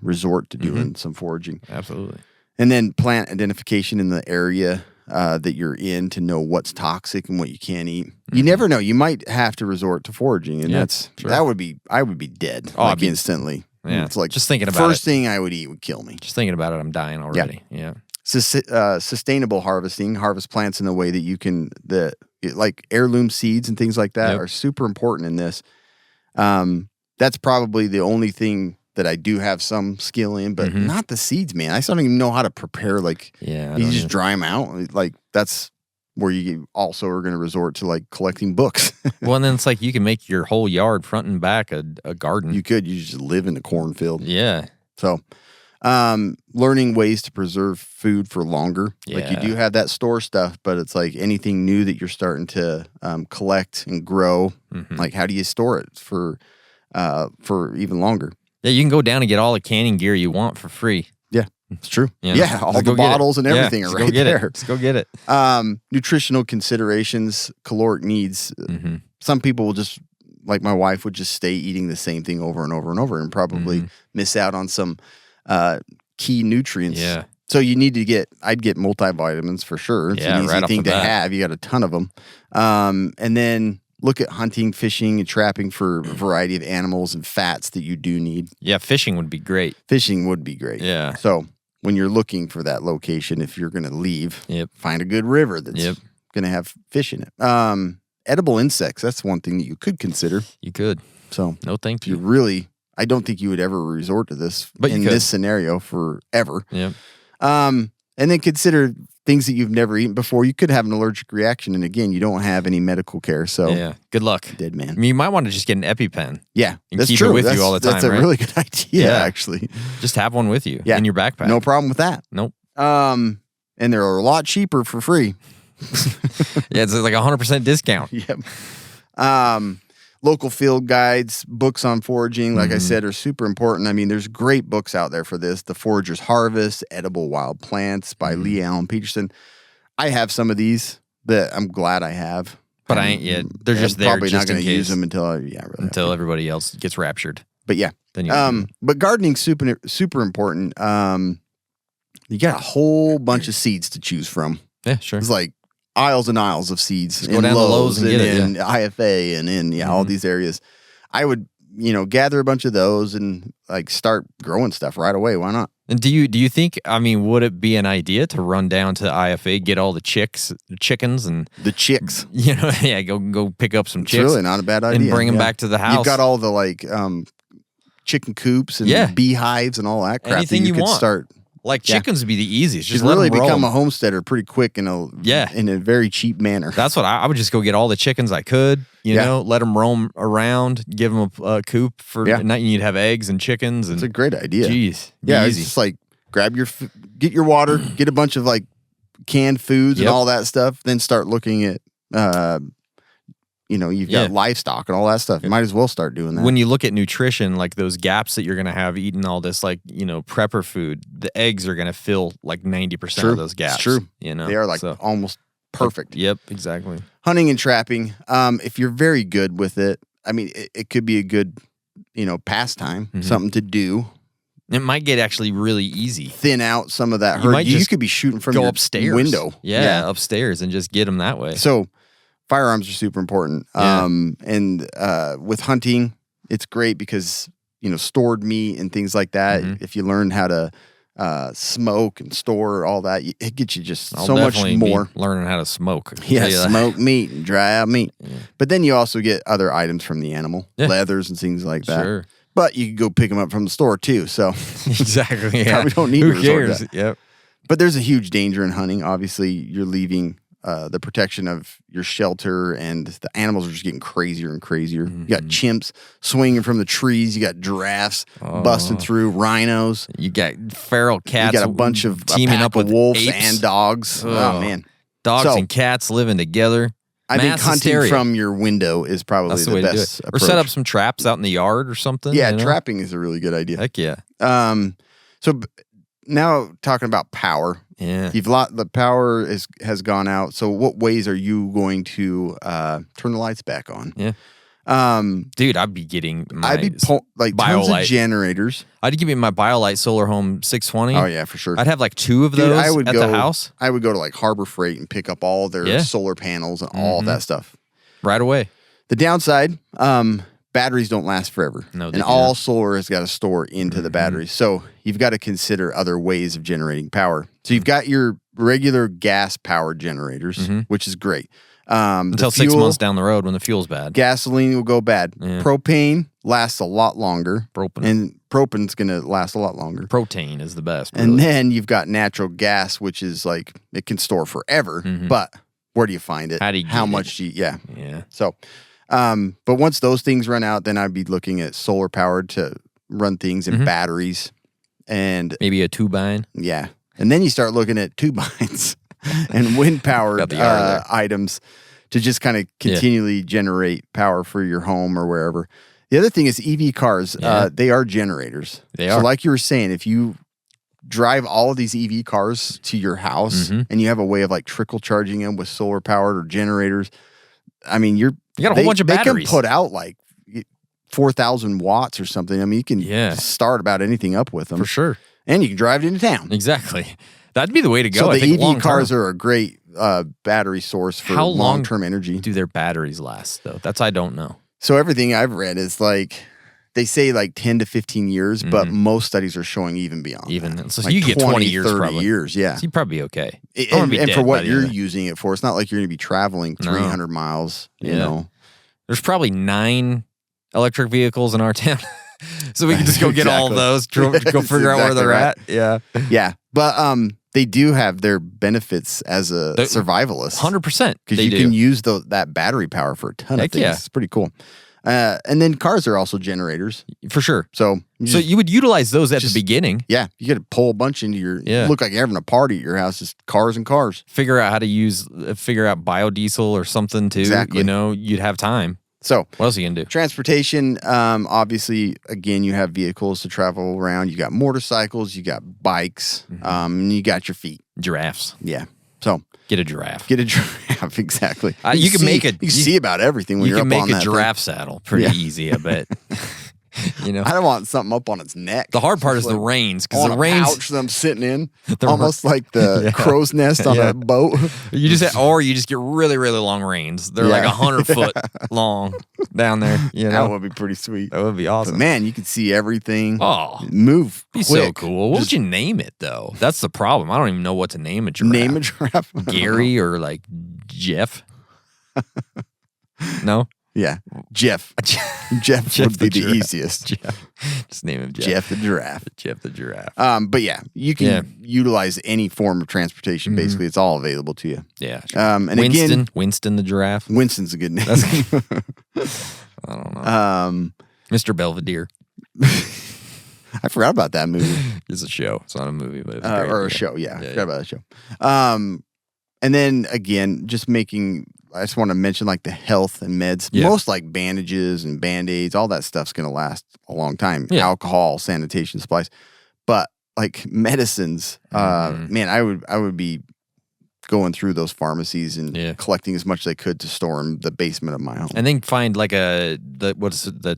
resort to doing some foraging. Absolutely. And then plant identification in the area that you're in to know what's toxic and what you can't eat. You never know. You might have to resort to foraging, and I would be dead instantly. Yeah, it's like just thinking about first thing I would eat would kill me. Just thinking about it, I'm dying already. Yeah. Sustainable harvesting, harvest plants in the way that you can like heirloom seeds and things like that are super important in this. That's probably the only thing that I do have some skill in, but not the seeds, man. I still don't even know how to prepare. Like, you just dry them out. Like, that's where you also are going to resort to like collecting books. Well, and then it's like you can make your whole yard front and back a garden. You just live in the cornfield. Yeah. So, learning ways to preserve food for longer. Yeah. Like, you do have that store stuff, but it's like anything new that you're starting to collect and grow. Like, how do you store it for even longer? Yeah, you can go down and get all the canning gear you want for free. Yeah, it's true. You know? Yeah, all the bottles and everything are right there. Just go get it. Nutritional considerations, caloric needs. Some people will just, like my wife, would just stay eating the same thing over and over and over and probably miss out on some key nutrients. Yeah. So you need to I'd get multivitamins for sure. It's an easy thing to have. You got a ton of them. And then look at hunting, fishing, and trapping for a variety of animals and fats that you do need. Yeah, fishing would be great. Yeah. So when you're looking for that location, if you're going to leave, find a good river that's going to have fish in it. Edible insects, that's one thing that you could consider. You could. So no thank you. I don't think you would ever resort to this but in this scenario forever. Yep. And then consider things that you've never eaten before. You could have an allergic reaction, and again, you don't have any medical care. So good luck. Dead man. I mean, you might want to just get an EpiPen. Yeah, and that's keep true. it with you all the time. That's a really good idea, actually. Just have one with you in your backpack. No problem with that. Nope. And they're a lot cheaper for free. Yeah, it's like 100% discount. Yep. Local field guides, books on foraging, like I said, are super important. I mean, there's great books out there for this. The Forager's Harvest, Edible Wild Plants by Lee Allen Peterson. I have some of these that I'm glad I have. But I ain't yet. They're just there probably just not going to use them until everybody else gets raptured. But yeah. Then but gardening's super important. You got a whole bunch of seeds to choose from. Yeah, sure. It's like aisles and aisles of seeds. Just go down to Lowe's and get it. In IFA and in all these areas. I would, gather a bunch of those and like start growing stuff right away. Why not? And do you think, I mean, would it be an idea to run down to IFA, get all the chickens and the chicks? Go pick up some It's chicks. really not a bad idea. And bring them back to the house. You've got all the like chicken coops and beehives and all that crap. Anything that you could want. start. Like chickens would be the easiest. Just you let really them roam. become a homesteader pretty quick in a very cheap manner. That's what I would just go get all the chickens I could, let them roam around, give them a coop for night. You'd have eggs and chickens. And it's a great idea. Jeez. Yeah. Easy. It's just like get your water, get a bunch of like canned foods and all that stuff. Then start looking at, you've got livestock and all that stuff. You might as well start doing that. When you look at nutrition, like those gaps that you're going to have eating all this, like, prepper food, the eggs are going to fill like 90% of those gaps. It's true. They are like almost perfect. Yep, exactly. Hunting and trapping. If you're very good with it, I mean, it could be a good, pastime, something to do. It might get actually really easy. Thin out some of that herd. You could be shooting from your upstairs. window. Yeah, upstairs and just get them that way. So firearms are super important. And with hunting, it's great because, stored meat and things like that, if you learn how to smoke and store all that, it gets you just so much more. Learning how to smoke. Yeah, smoke meat and dry out meat. Yeah. But then you also get other items from the animal, leathers and things like that. Sure. But you can go pick them up from the store too. So exactly. Yeah. Probably don't need Who to resort cares? to that. Yep. But there's a huge danger in hunting. Obviously, you're leaving the protection of your shelter, and the animals are just getting crazier and crazier. You got chimps swinging from the trees. You got giraffes busting through, rhinos. You got feral cats. You got a bunch of teaming up with wolves apes. and dogs. Oh man, dogs and cats living together. I think Mass hunting hysteria. from your window is probably That's the the way to do best it. approach. Or set up some traps out in the yard or something. Yeah, you know? trapping is a really good idea. Heck yeah. Now talking about power. Yeah. The power has gone out. So what ways are you going to turn the lights back on? Yeah. Dude, I'd be getting my tons of BioLite generators. I'd give me my BioLite Solar Home 620. Oh yeah, for sure. I'd have like 2 of Dude, those at the house I would go to like Harbor Freight and pick up all their solar panels and all of that stuff. right away. The downside, batteries don't last forever. No, they and do all not. solar has got to store into the batteries. So you've got to consider other ways of generating power. So you've got your regular gas powered generators, which is great. Until 6 months down the road when the fuel's bad. Gasoline will go bad. Yeah. Propane lasts a lot longer. Propane. And propane's going to last a lot longer. Protein is the best. And really. then you've got natural gas, which is like, it can store forever. But where do you find it? How do you How get much do you, Yeah. So, but once those things run out, then I'd be looking at solar powered to run things in batteries. And Maybe a turbine. yeah. And then you start looking at turbines and wind powered Got the R there. items to just kind of continually generate power for your home or wherever. The other thing is EV cars. Yeah. They are generators. They So are. like you were saying, if you drive all of these EV cars to your house and you have a way of like trickle charging them with solar powered or generators, I mean, you got a whole bunch of batteries. They can put out like 4,000 watts or something. I mean, you can start about anything up with them. For sure. And you can drive it into town. Exactly. That'd be the way to go. So I think the EV long cars term. are a great battery source for How long long-term energy. Do their batteries last, though? That's I don't know. So everything I've read is like, they say like 10 to 15 years, but most studies are showing even beyond that. So Like you get 20 years 30 probably. years, yeah. So you'd probably be okay. I And wanna be for dead by what the you're end of it. using it for, it's not like you're going to be traveling 300 miles, you know. There's probably 9 electric vehicles in our town. So we can just go get all of Exactly. those, go figure out where Exactly they're right. at. Yeah. Yeah. But they do have their benefits as a survivalist. 100%. Because you can use that battery power for a ton Heck of things. yeah. It's pretty cool. And then cars are also generators. For sure. So You would utilize those at the beginning. Yeah, you got to pull a bunch into your. Yeah. Look like you're having a party at your house. Just cars and cars. Figure out how to figure out biodiesel or something too. Exactly. You know, you'd have time. So What else are you gonna do? transportation. Obviously, again, you have vehicles to travel around. You got motorcycles. You got bikes. And you got your feet. Giraffes. Yeah. So Get a giraffe. get a giraffe. Exactly. You can make it. You can see about everything when You you're can up on make a that giraffe saddle pretty Yeah. easy, I bet. You know, thing. I don't want something up on its neck. the hard part is Just the like reins because on the a reins. pouch that I'm sitting in, The almost like the Yeah. crow's nest on Yeah. a boat. You just get really, really long reins. They're like Yeah. 100 foot long down there. You That know, would be pretty sweet. that would be But awesome. man, you can see everything. Oh, Move be quick. so cool. What would you name it though? That's the problem. I don't even know what to name a giraffe. Name a giraffe. Gary or like Jeff. No, Yeah, Jeff. Jeff Jeff would be the the giraffe. easiest. Jeff. Just name him Jeff. Jeff the giraffe. Jeff the giraffe. But yeah, you can utilize any form of transportation. Basically, it's all available to you. Yeah. Sure. And again, Winston the giraffe. Winston's a good name. I don't know. Mr. Belvedere. I forgot about that movie It's a show. It's not a movie, but it's great. or a Yeah. show. Yeah, I Yeah, forgot about that show. And then again, just making. I just want to mention like the health and meds. Yeah. Most like bandages and band-aids, all that stuff's going to last a long time. Yeah. Alcohol, sanitation supplies. But like medicines, man, I would be going through those pharmacies and collecting as much as I could to store in the basement of my home. And then find like the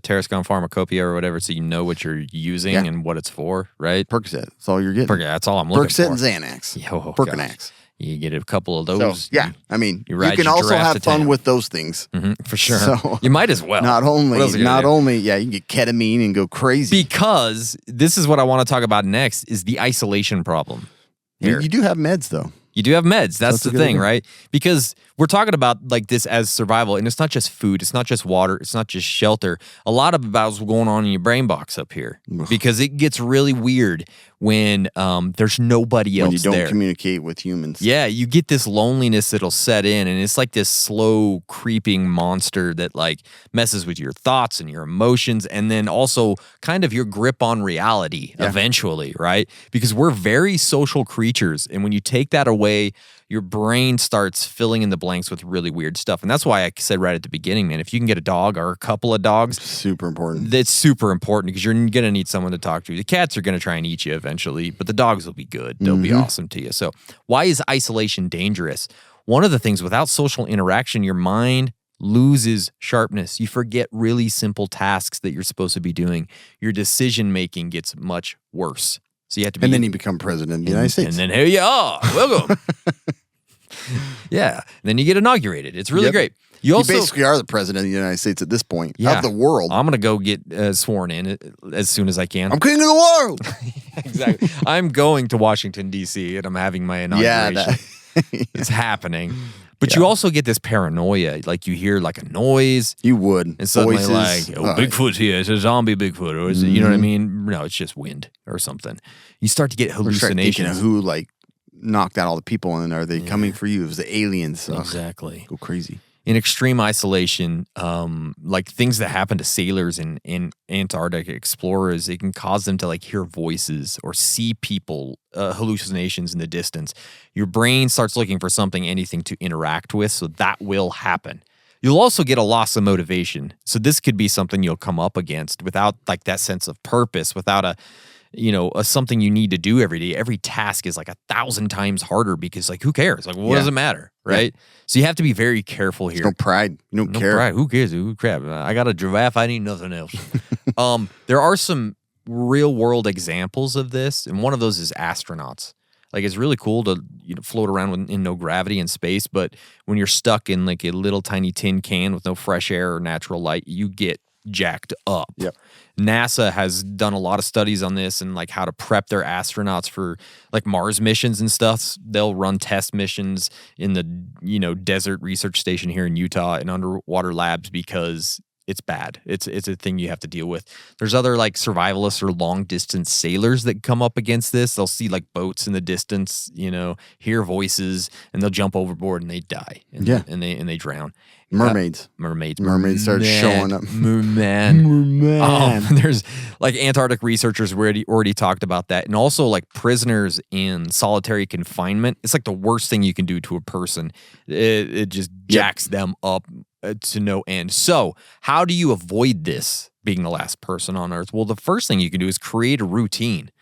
Terrascon Pharmacopoeia or whatever, so you know what you're using and what it's for, right? Percocet, that's all you're getting. That's all I'm looking Percocet for. and Xanax. Yo, Percanax. You get a couple of So those. yeah, I mean, you ride can your also giraffe have to fun town. with those things. For sure. So, you might as well. Not What else are you gonna do? only, yeah, you can get ketamine and go crazy. Because this is what I want to talk about next is the isolation problem. Here. You do have meds though. You do have meds. That's a the good thing, idea. right? Because we're talking about like this as survival, and it's not just food, it's not just water, it's not just shelter. A lot of about what's going on in your brain box up here because it gets really weird when there's nobody else When you don't there. communicate with humans. Yeah, you get this loneliness that'll set in, and it's like this slow creeping monster that like messes with your thoughts and your emotions, and then also kind of your grip on reality eventually, right? Because we're very social creatures, and when you take that away, your brain starts filling in the blanks with really weird stuff. And that's why I said right at the beginning, man, if you can get a dog or a couple of dogs, Super important. that's super important because you're going to need someone to talk to. The cats are going to try and eat you eventually, but the dogs will be good. They'll be awesome to you. So why is isolation dangerous? One of the things, without social interaction, your mind loses sharpness. You forget really simple tasks that you're supposed to be doing. Your decision making gets much worse. So you have to be, And then you become president of the United States. and then here you are. Welcome. Yeah. And then you get inaugurated. It's really great. You also basically are the president of the United States at this point. Yeah. Of the world. I'm gonna go get sworn in as soon as I can. I'm king of the world. Exactly. I'm going to Washington D.C. and I'm having my inauguration. It's happening. But you also get this paranoia. Like you hear like a noise. You would. And suddenly Voices. like, Bigfoot's here. It's a zombie Bigfoot. Or is it, you know what I mean? No, it's just wind or something. You start to get We're starting thinking hallucinations. of who like knocked out all the people and are they coming for you? It was the aliens. Ugh, Exactly. go crazy. In extreme isolation, like things that happen to sailors and Antarctic explorers, it can cause them to like hear voices or see people, hallucinations in the distance. Your brain starts looking for something, anything to interact with, so that will happen. You'll also get a loss of motivation. So this could be something you'll come up against without like that sense of purpose, without a something you need to do every day. Every task is like 1,000 times harder because like, who cares? Like, what does it matter? Right. Yeah. So you have to be very careful here. There's no pride. You don't care. Pride. Who cares? Who crap? I got a giraffe. I need nothing else. There are some real world examples of this. And one of those is astronauts. Like it's really cool to float around in no gravity in space. But when you're stuck in like a little tiny tin can with no fresh air or natural light, you get jacked up. Yep. NASA has done a lot of studies on this and like how to prep their astronauts for like Mars missions and stuff. They'll run test missions in the desert research station here in Utah and underwater labs because it's bad. It's a thing you have to deal with. There's other like survivalists or long distance sailors that come up against this. They'll see like boats in the distance, hear voices, and they'll jump overboard and they die. And they drown. Mermaids. Mermaids start showing up. Merman. There's like Antarctic researchers already talked about that. And also like prisoners in solitary confinement. It's like the worst thing you can do to a person. It just jacks them up to no end. So how do you avoid this being the last person on Earth? Well, the first thing you can do is create a routine.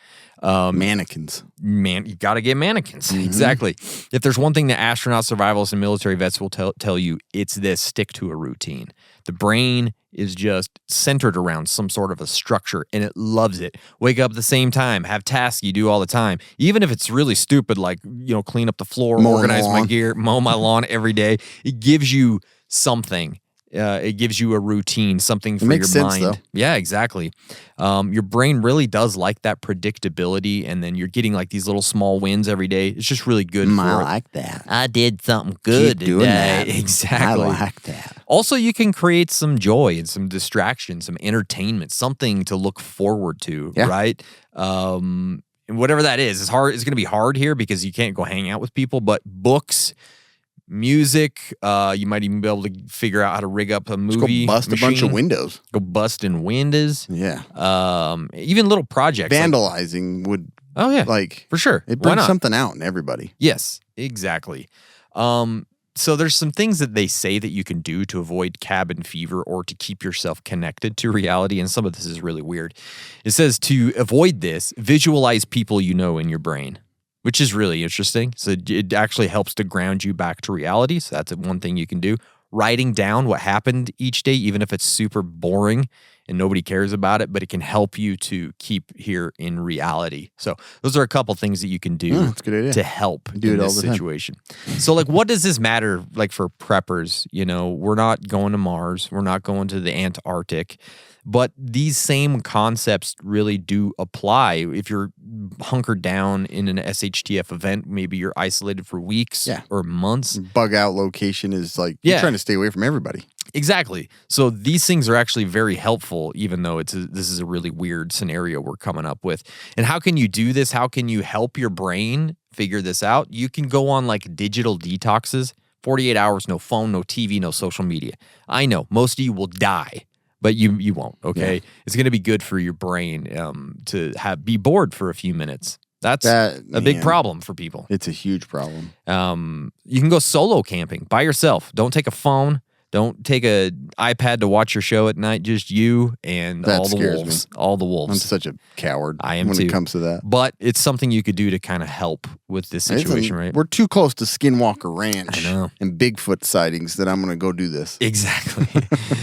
Mannequins. You got to get mannequins. Exactly. If there's one thing that astronauts, survivalists, and military vets will tell you, it's this: stick to a routine. The brain is just centered around some sort of a structure, and it loves it. Wake up at the same time, have tasks you do all the time, even if it's really stupid, like clean up the floor, organize my gear, mow my lawn every day. It gives you something. It gives you a routine, something for your mind. Though. Yeah, exactly. Your brain really does like that predictability, and then you're getting like these little small wins every day. It's just really good. I like that. I did something good Keep doing today. that. Exactly. I like that. Also, you can create some joy and some distraction, some entertainment, something to look forward to, right? And whatever that is, it's hard. It's going to be hard here because you can't go hang out with people, but books, music, you might even be able to figure out how to rig up a movie. Go bust a bunch of windows. Go bust in windows. Yeah. Even little projects. Vandalizing would. Oh yeah, like for sure. It brings something out in everybody. Yes, exactly. So there's some things that they say that you can do to avoid cabin fever or to keep yourself connected to reality, and some of this is really weird. It says to avoid this, visualize people in your brain, which is really interesting. So it actually helps to ground you back to reality. So that's one thing you can do. Writing down what happened each day, even if it's super boring and nobody cares about it, but it can help you to keep here in reality. So those are a couple things that you can do that's a good idea. to help do in it all this the time. situation. So like, what does this matter like for preppers? We're not going to Mars. We're not going to the Antarctic. But these same concepts really do apply. If you're hunkered down in an SHTF event, maybe you're isolated for weeks or months. Bug out location is like you're trying to stay away from everybody. Exactly. So these things are actually very helpful, even though this is a really weird scenario we're coming up with. And how can you do this? How can you help your brain figure this out? You can go on like digital detoxes, 48 hours, no phone, no TV, no social media. I know most of you will die, but you won't, okay? Yeah. It's going to be good for your brain to be bored for a few minutes. That's a big problem for people. It's a huge problem. You can go solo camping by yourself. Don't take a phone. Don't take a iPad to watch your show at night. Just you and all the wolves. All the wolves. I'm such a coward I am when too. It comes to that. But it's something you could do to kind of help with this situation, right? We're too close to Skinwalker Ranch I know. And Bigfoot sightings that I'm going to go do this. Exactly.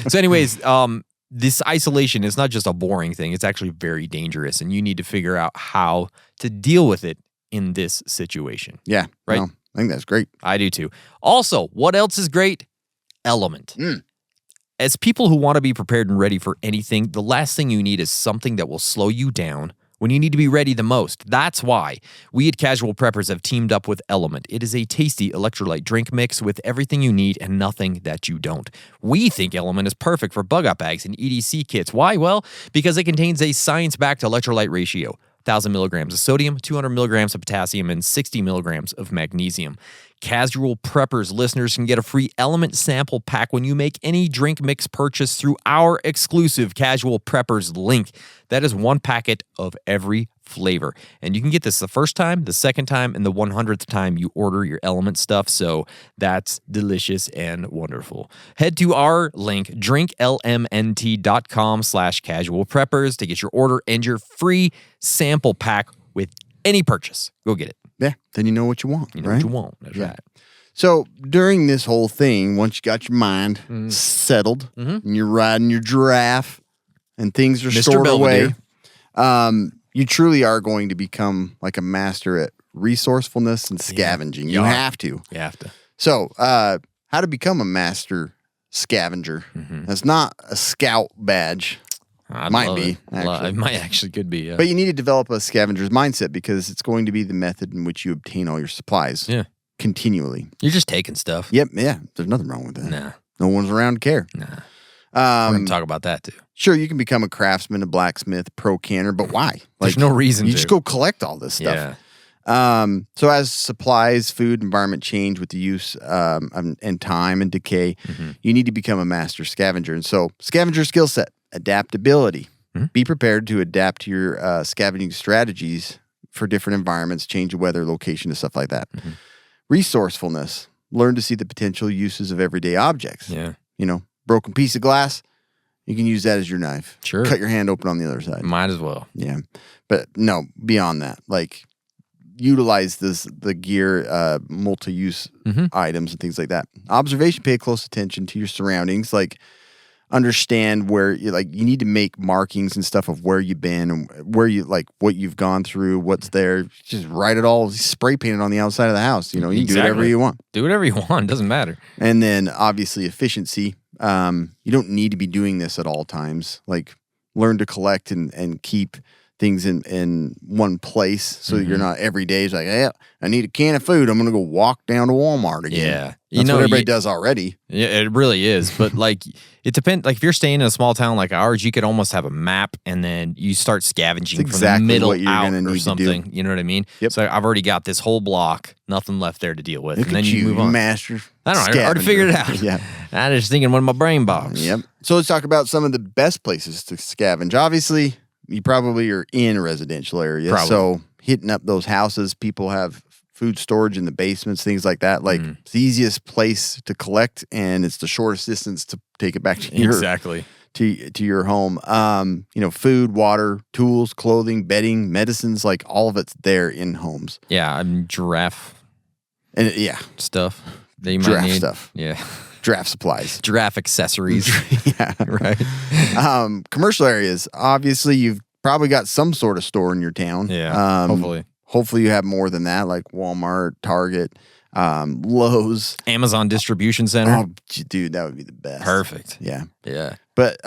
So anyways, this isolation is not just a boring thing. It's actually very dangerous, and you need to figure out how to deal with it in this situation. Yeah. Right? No, I think that's great. I do too. Also, what else is great? Element. As people who want to be prepared and ready for anything, the last thing you need is something that will slow you down when you need to be ready the most. That's why we at Casual Preppers have teamed up with Element. It is a tasty electrolyte drink mix with everything you need and nothing that you don't. We think Element is perfect for bug-out bags and EDC kits. Why? Well, because it contains a science-backed electrolyte ratio. 1,000 milligrams of sodium, 200 milligrams of potassium, and 60 milligrams of magnesium. Casual Preppers listeners can get a free Element sample pack when you make any drink mix purchase through our exclusive Casual Preppers link. That is one packet of every flavor. And you can get this the first time, the second time, and the 100th time you order your Element stuff. So that's delicious and wonderful. Head to our link, drinklmnt.com/casual preppers to get your order and your free sample pack with any purchase. Go get it. Yeah, then you know what you want, You know right? what you want. That's right. So during this whole thing, once you got your mind settled and you're riding your giraffe and things are Mr. stored Belvedere. away, you truly are going to become like a master at resourcefulness and scavenging. You have to. You have to. So how to become a master scavenger. That's not a scout badge. Might be, actually. It might actually could be, yeah. But you need to develop a scavenger's mindset because it's going to be the method in which you obtain all your supplies continually. You're just taking stuff. Yep, yeah. There's nothing wrong with that. Nah. No one's around to care. Nah. We're going to talk about that too. Sure, you can become a craftsman, a blacksmith, pro canner, but why? There's no reason You to. just go collect all this stuff. Yeah. So as supplies, food, environment change with the use and time and decay, you need to become a master scavenger. And so scavenger skill set, adaptability. Be prepared to adapt to your scavenging strategies for different environments, change of weather, location, and stuff like that. Resourcefulness. Learn to see the potential uses of everyday objects. Yeah. You know, broken piece of glass, you can use that as your knife. Sure. Cut your hand open on the other side. Might as well. Yeah. But no, beyond that, like utilize the gear, multi-use items and things like that. Observation, pay close attention to your surroundings. Like understand where you need to make markings and stuff of where you've been and where you what you've gone through, what's there. Just write it all, spray paint it on the outside of the house. You know, you can do whatever you want. Do whatever you want. Doesn't matter. And then obviously efficiency. You don't need to be doing this at all times. Like learn to collect and keep things in one place so that you're not every day is like, hey, I need a can of food. I'm going to go walk down to Walmart again. Yeah. That's what everybody does already. Yeah, it really is. But like, it depends. Like if you're staying in a small town like ours, you could almost have a map and then you start scavenging That's exactly from the middle what you're out gonna or need to something. do. You know what I mean? Yep. So I've already got this whole block, nothing left there to deal with. Look and then at you move on. master I don't know. I already figured it out. Yeah. I'm just thinking one of my brain box. Yep. So let's talk about some of the best places to scavenge. Obviously, you probably are in a residential area. Probably. So hitting up those houses, people have food storage in the basements, things like that. Like it's the easiest place to collect and it's the shortest distance to take it back to your Exactly. to your home. You know, food, water, tools, clothing, bedding, medicines, like all of it's there in homes. Yeah, I'm giraffe And stuff. That you might giraffe need. stuff. Yeah. Giraffe supplies. Giraffe accessories. Yeah. Right. Commercial areas. Obviously, you've probably got some sort of store in your town. Yeah. Hopefully. Hopefully you have more than that, like Walmart, Target, Lowe's. Amazon distribution center. Oh, dude, that would be the best. Perfect. Yeah. Yeah. But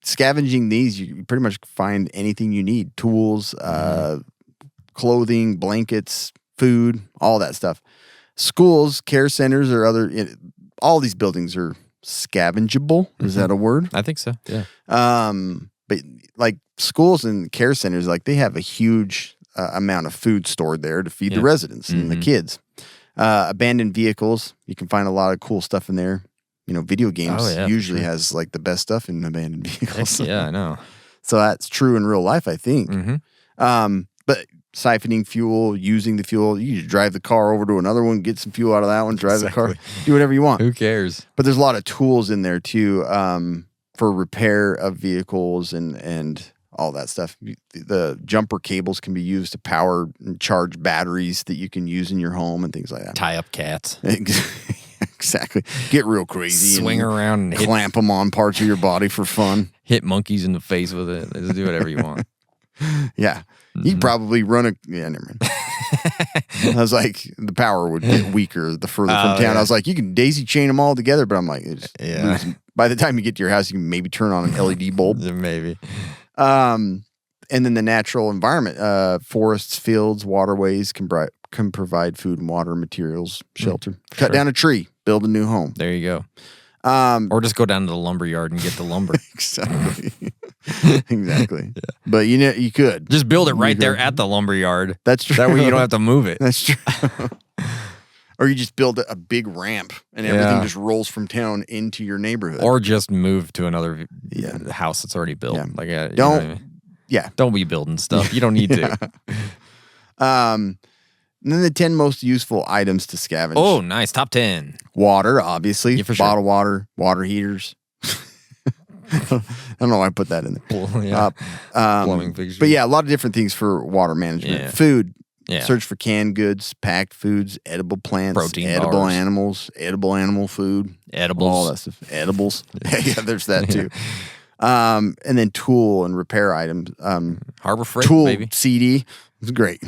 scavenging these, you pretty much find anything you need. Tools, clothing, blankets, food, all that stuff. Schools, care centers, or all these buildings are scavengeable. Is that a word? I think so. Yeah. But like schools and care centers, like they have a huge amount of food stored there to feed the residents and the kids. Abandoned vehicles, you can find a lot of cool stuff in there. You know, video games usually has like the best stuff in abandoned vehicles. Heck yeah, I know. So that's true in real life, I think. But siphoning fuel, using the fuel, you just drive the car over to another one, get some fuel out of that one, drive the car, do whatever you want. Who cares? But there's a lot of tools in there too for repair of vehicles and all that stuff. The jumper cables can be used to power and charge batteries that you can use in your home and things like that. Tie up cats. Exactly. Get real crazy. Swing around and clamp them on parts of your body for fun. Hit monkeys in the face with it. Just do whatever you want. Yeah. You'd probably run a... Yeah, never mind. I was like, the power would get weaker the further from town. I was like, you can daisy chain them all together, but I'm like, by the time you get to your house, you can maybe turn on an LED bulb. Maybe. And then the natural environment, forests, fields, waterways can provide food and water, materials, shelter. Cut down a tree, build a new home. There you go. Or just go down to the lumber yard and get the lumber. Exactly. Exactly. Yeah. But you know, you could. Just build it right there at the lumber yard. That's true. That way you don't have to move it. That's true. Or you just build a big ramp and everything just rolls from town into your neighborhood. Or just move to another house that's already built. Yeah. Like don't be building stuff. You don't need to. And then the 10 most useful items to scavenge. Oh, nice. Top 10. Water, obviously. Yeah, for sure. Bottled water, water heaters. I don't know why I put that in there. Plumbing fixtures. But yeah, a lot of different things for water management. Yeah. Food. Yeah. Search for canned goods, packed foods, edible plants, protein edible bars. Animals, edible animal food. Edibles. All that stuff. Edibles. Yeah, there's that too. And then tool and repair items. Harbor Freight, tool baby. CD. It's great.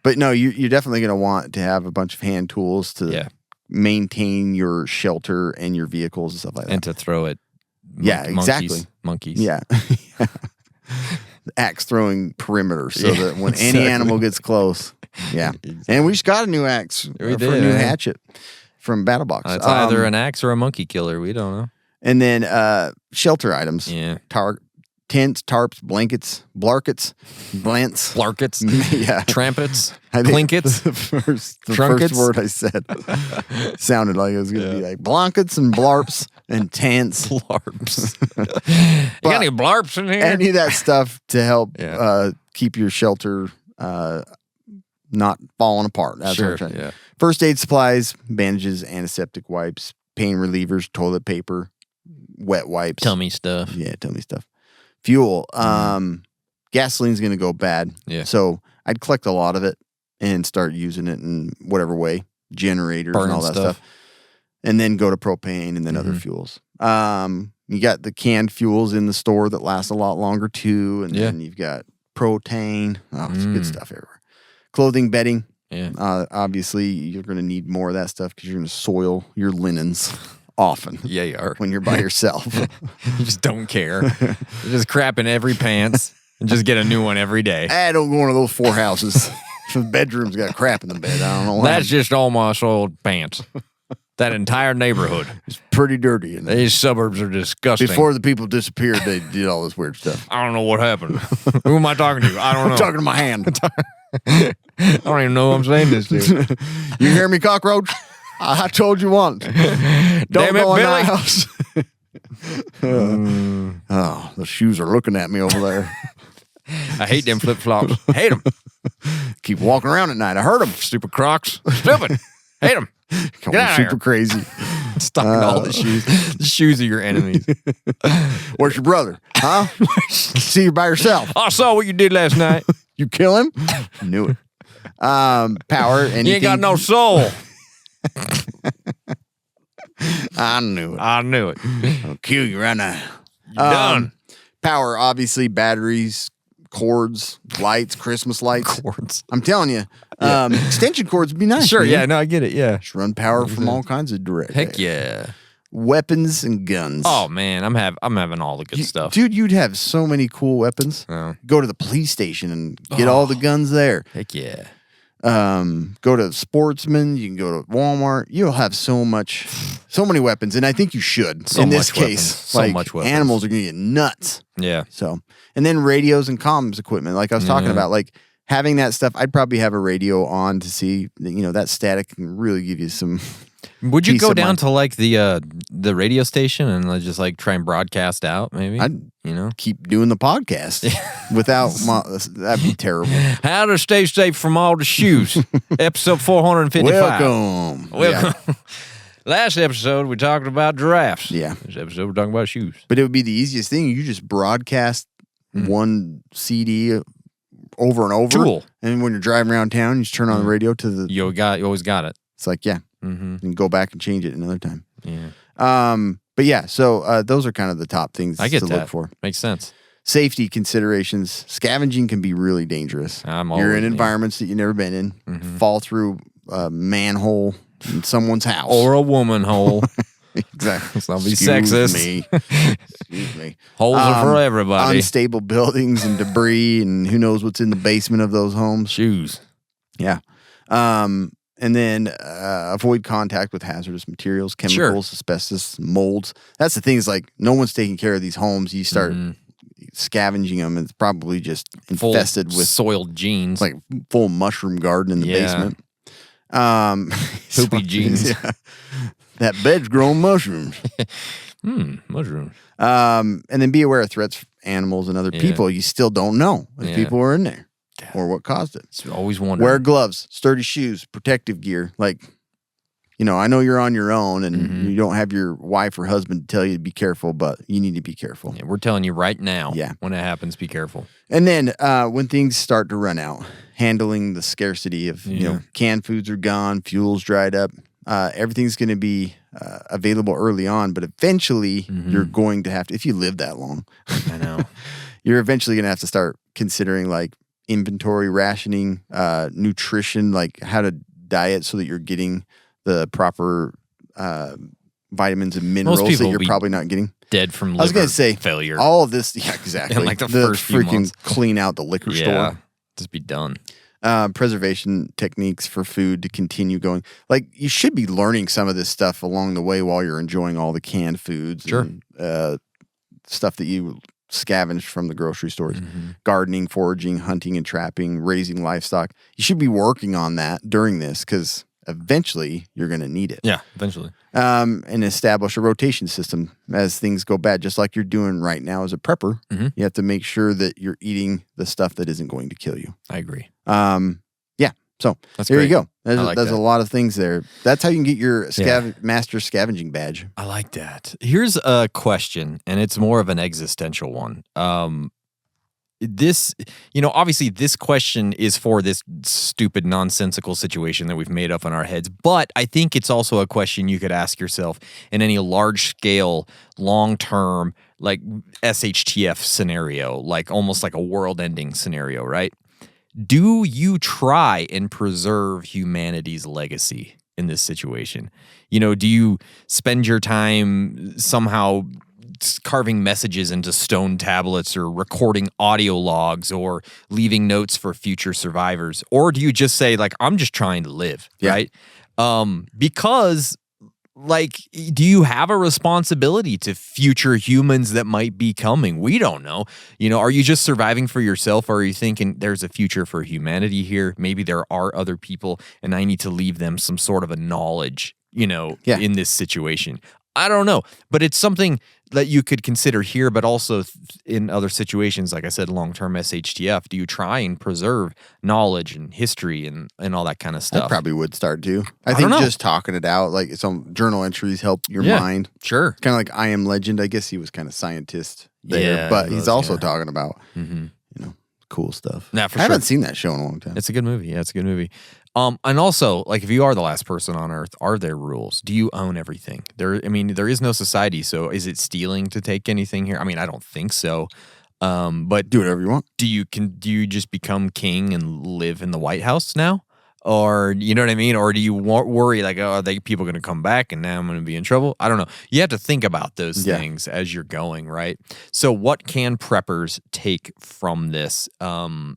But no, you're definitely going to want to have a bunch of hand tools to maintain your shelter and your vehicles and stuff like that. And to throw it. Exactly. Monkeys. Yeah. Axe throwing perimeter so that when any animal gets close. Yeah. Exactly. And we just got a new axe for a new hatchet from BattleBox. It's either an axe or a monkey killer. We don't know. And then shelter items. Yeah. Tents, tarps, blankets, blarkets, blants. Blarkets. Yeah. Trampets. Clinkets. The first word I said sounded like it was going to be like blankets and blarps and tents. Blarps. You got any blarps in here? Any of that stuff to help keep your shelter not falling apart. That's what I'm trying. Yeah. First aid supplies, bandages, antiseptic wipes, pain relievers, toilet paper, wet wipes. Tummy stuff. Yeah, tummy stuff. Fuel. Gasoline's going to go bad. Yeah. So I'd collect a lot of it and start using it in whatever way. Generators and all that stuff. And then go to propane and then other fuels. You got the canned fuels in the store that last a lot longer too. And then you've got protein. Oh, it's good stuff everywhere. Clothing, bedding. Yeah. Obviously, you're going to need more of that stuff because you're going to soil your linens often. Yeah, you are. When you're by yourself. You just don't care. You're just crap in every pants and just get a new one every day. I don't go into those 4 houses. The bedroom's got crap in the bed. I don't know why. That's just all my soiled pants. That entire neighborhood. It's pretty dirty in there. These suburbs are disgusting. Before the people disappeared, they did all this weird stuff. I don't know what happened. Who am I talking to? I don't know. I'm talking to my hand. I don't even know who I'm saying this to. You hear me, cockroach? I told you once. Don't go in my house. Oh, the shoes are looking at me over there. I hate them flip-flops. Hate them. Keep walking around at night. I heard them. Stupid Crocs. Stupid. Hate them. Get out of super here. Crazy. Stuck in all the shoes. The shoes are your enemies. Where's your brother? Huh? See you by yourself. I saw what you did last night. You kill him? Knew it. Power. Anything. You ain't got no soul. I knew it. I knew it. I'll kill you right now. You're done. Power, obviously, batteries, cords, lights, Christmas lights. Cords. I'm telling you, extension cords would be nice. Sure, man. yeah, no, I get it, yeah. Just run power from all kinds of direct. Heck yeah. Weapons and guns. Oh man, I'm having all the good stuff. Dude, you'd have so many cool weapons. Oh. Go to the police station and get all the guns there. Heck yeah. Go to Sportsman. You can go to Walmart. You'll have so many weapons, and I think you should. So in this much case, weapons. So like much weapons. animals are going to get nuts. Yeah. So, and then radios and comms equipment, like I was talking about, like having that stuff. I'd probably have a radio on to see, that static can really give you some. Would you peace go of down mind. to like the radio station and just like try and broadcast out? Maybe Keep doing the podcast without that'd be terrible. How to stay safe from all the shoes. Episode 455. Welcome. Welcome. Yeah. Last episode we talked about giraffes. Yeah. This episode we're talking about shoes. But it would be the easiest thing. You just broadcast one CD over and over. Tool. And when you're driving around town, you just turn on the radio to the. You always got it. It's like, and go back and change it another time. Yeah. But yeah, so those are kind of the top things I get to that. look for. Makes sense. Safety considerations. Scavenging can be really dangerous. You're in environments that you've never been in. Fall through a manhole in someone's house. Or a woman hole. Exactly. Let's not be Excuse sexist. me. Excuse me. Holes are for everybody. Unstable buildings and debris, and who knows what's in the basement of those homes. Shoes. Yeah. And then avoid contact with hazardous materials, chemicals, asbestos, molds. That's the thing is like no one's taking care of these homes. You start scavenging them, and it's probably just infested with soiled jeans. like full mushroom garden in the basement. Poopy jeans. Yeah. That bed's growing mushrooms. Mushrooms. And then be aware of threats, animals, and other people. You still don't know if people are in there or what caused it. It's always wondering. Wear gloves, sturdy shoes, protective gear. Like, I know you're on your own and you don't have your wife or husband to tell you to be careful, but you need to be careful. Yeah, we're telling you right now. Yeah. When it happens, be careful. And then when things start to run out, handling the scarcity of, canned foods are gone, fuel's dried up. Everything's going to be available early on, but eventually you're going to have to, if you live that long, I know. You're eventually going to have to start considering like inventory rationing, nutrition, like how to diet so that you're getting the proper vitamins and minerals that people you're will be probably not getting. Dead from liver I was going to say failure. all of this, yeah, exactly. In like the first few freaking months. clean out the liquor store. Just be done. Preservation techniques for food to continue going. Like you should be learning some of this stuff along the way while you're enjoying all the canned foods and stuff that you scavenged from the grocery stores. Gardening, foraging, hunting and trapping, raising livestock. You should be working on that during this because eventually you're going to need it. Yeah, eventually. And establish a rotation system as things go bad, just like you're doing right now as a prepper. You have to make sure that you're eating the stuff that isn't going to kill you. I agree. So That's there great. you go. I like There's that. a lot of things there. That's how you can get your master scavenging badge. I like that. Here's a question, and it's more of an existential one. This, obviously this question is for this stupid, nonsensical situation that we've made up in our heads, but I think it's also a question you could ask yourself in any large scale, long term, like SHTF scenario, like almost like a world ending scenario, right? Do you try and preserve humanity's legacy in this situation? Do you spend your time somehow carving messages into stone tablets or recording audio logs or leaving notes for future survivors? Or do you just say, like, I'm just trying to live, right? Because, like, do you have a responsibility to future humans that might be coming? We don't know. Are you just surviving for yourself, or are you thinking there's a future for humanity here? Maybe there are other people and I need to leave them some sort of a knowledge, in this situation. I don't know, but it's something that you could consider here, but also in other situations, like I said, long-term SHTF. Do you try and preserve knowledge and history and all that kind of stuff? I probably would start to. I don't think know. just talking it out, like some journal entries help your mind. Sure. Kind of like I Am Legend. I guess he was kind of scientist there, but he's also talking about, cool stuff. Nah, for I haven't sure. seen that show in a long time. It's a good movie. Yeah, it's a good movie. And also, like, if you are the last person on Earth, are there rules? Do you own everything? There is no society, so is it stealing to take anything here? I mean, I don't think so. But Do whatever you want. do you just become king and live in the White House now? Or, you know what I mean? Or do you worry, like, are people going to come back and now I'm going to be in trouble? I don't know. You have to think about those things as you're going, right? So what can preppers take from this? That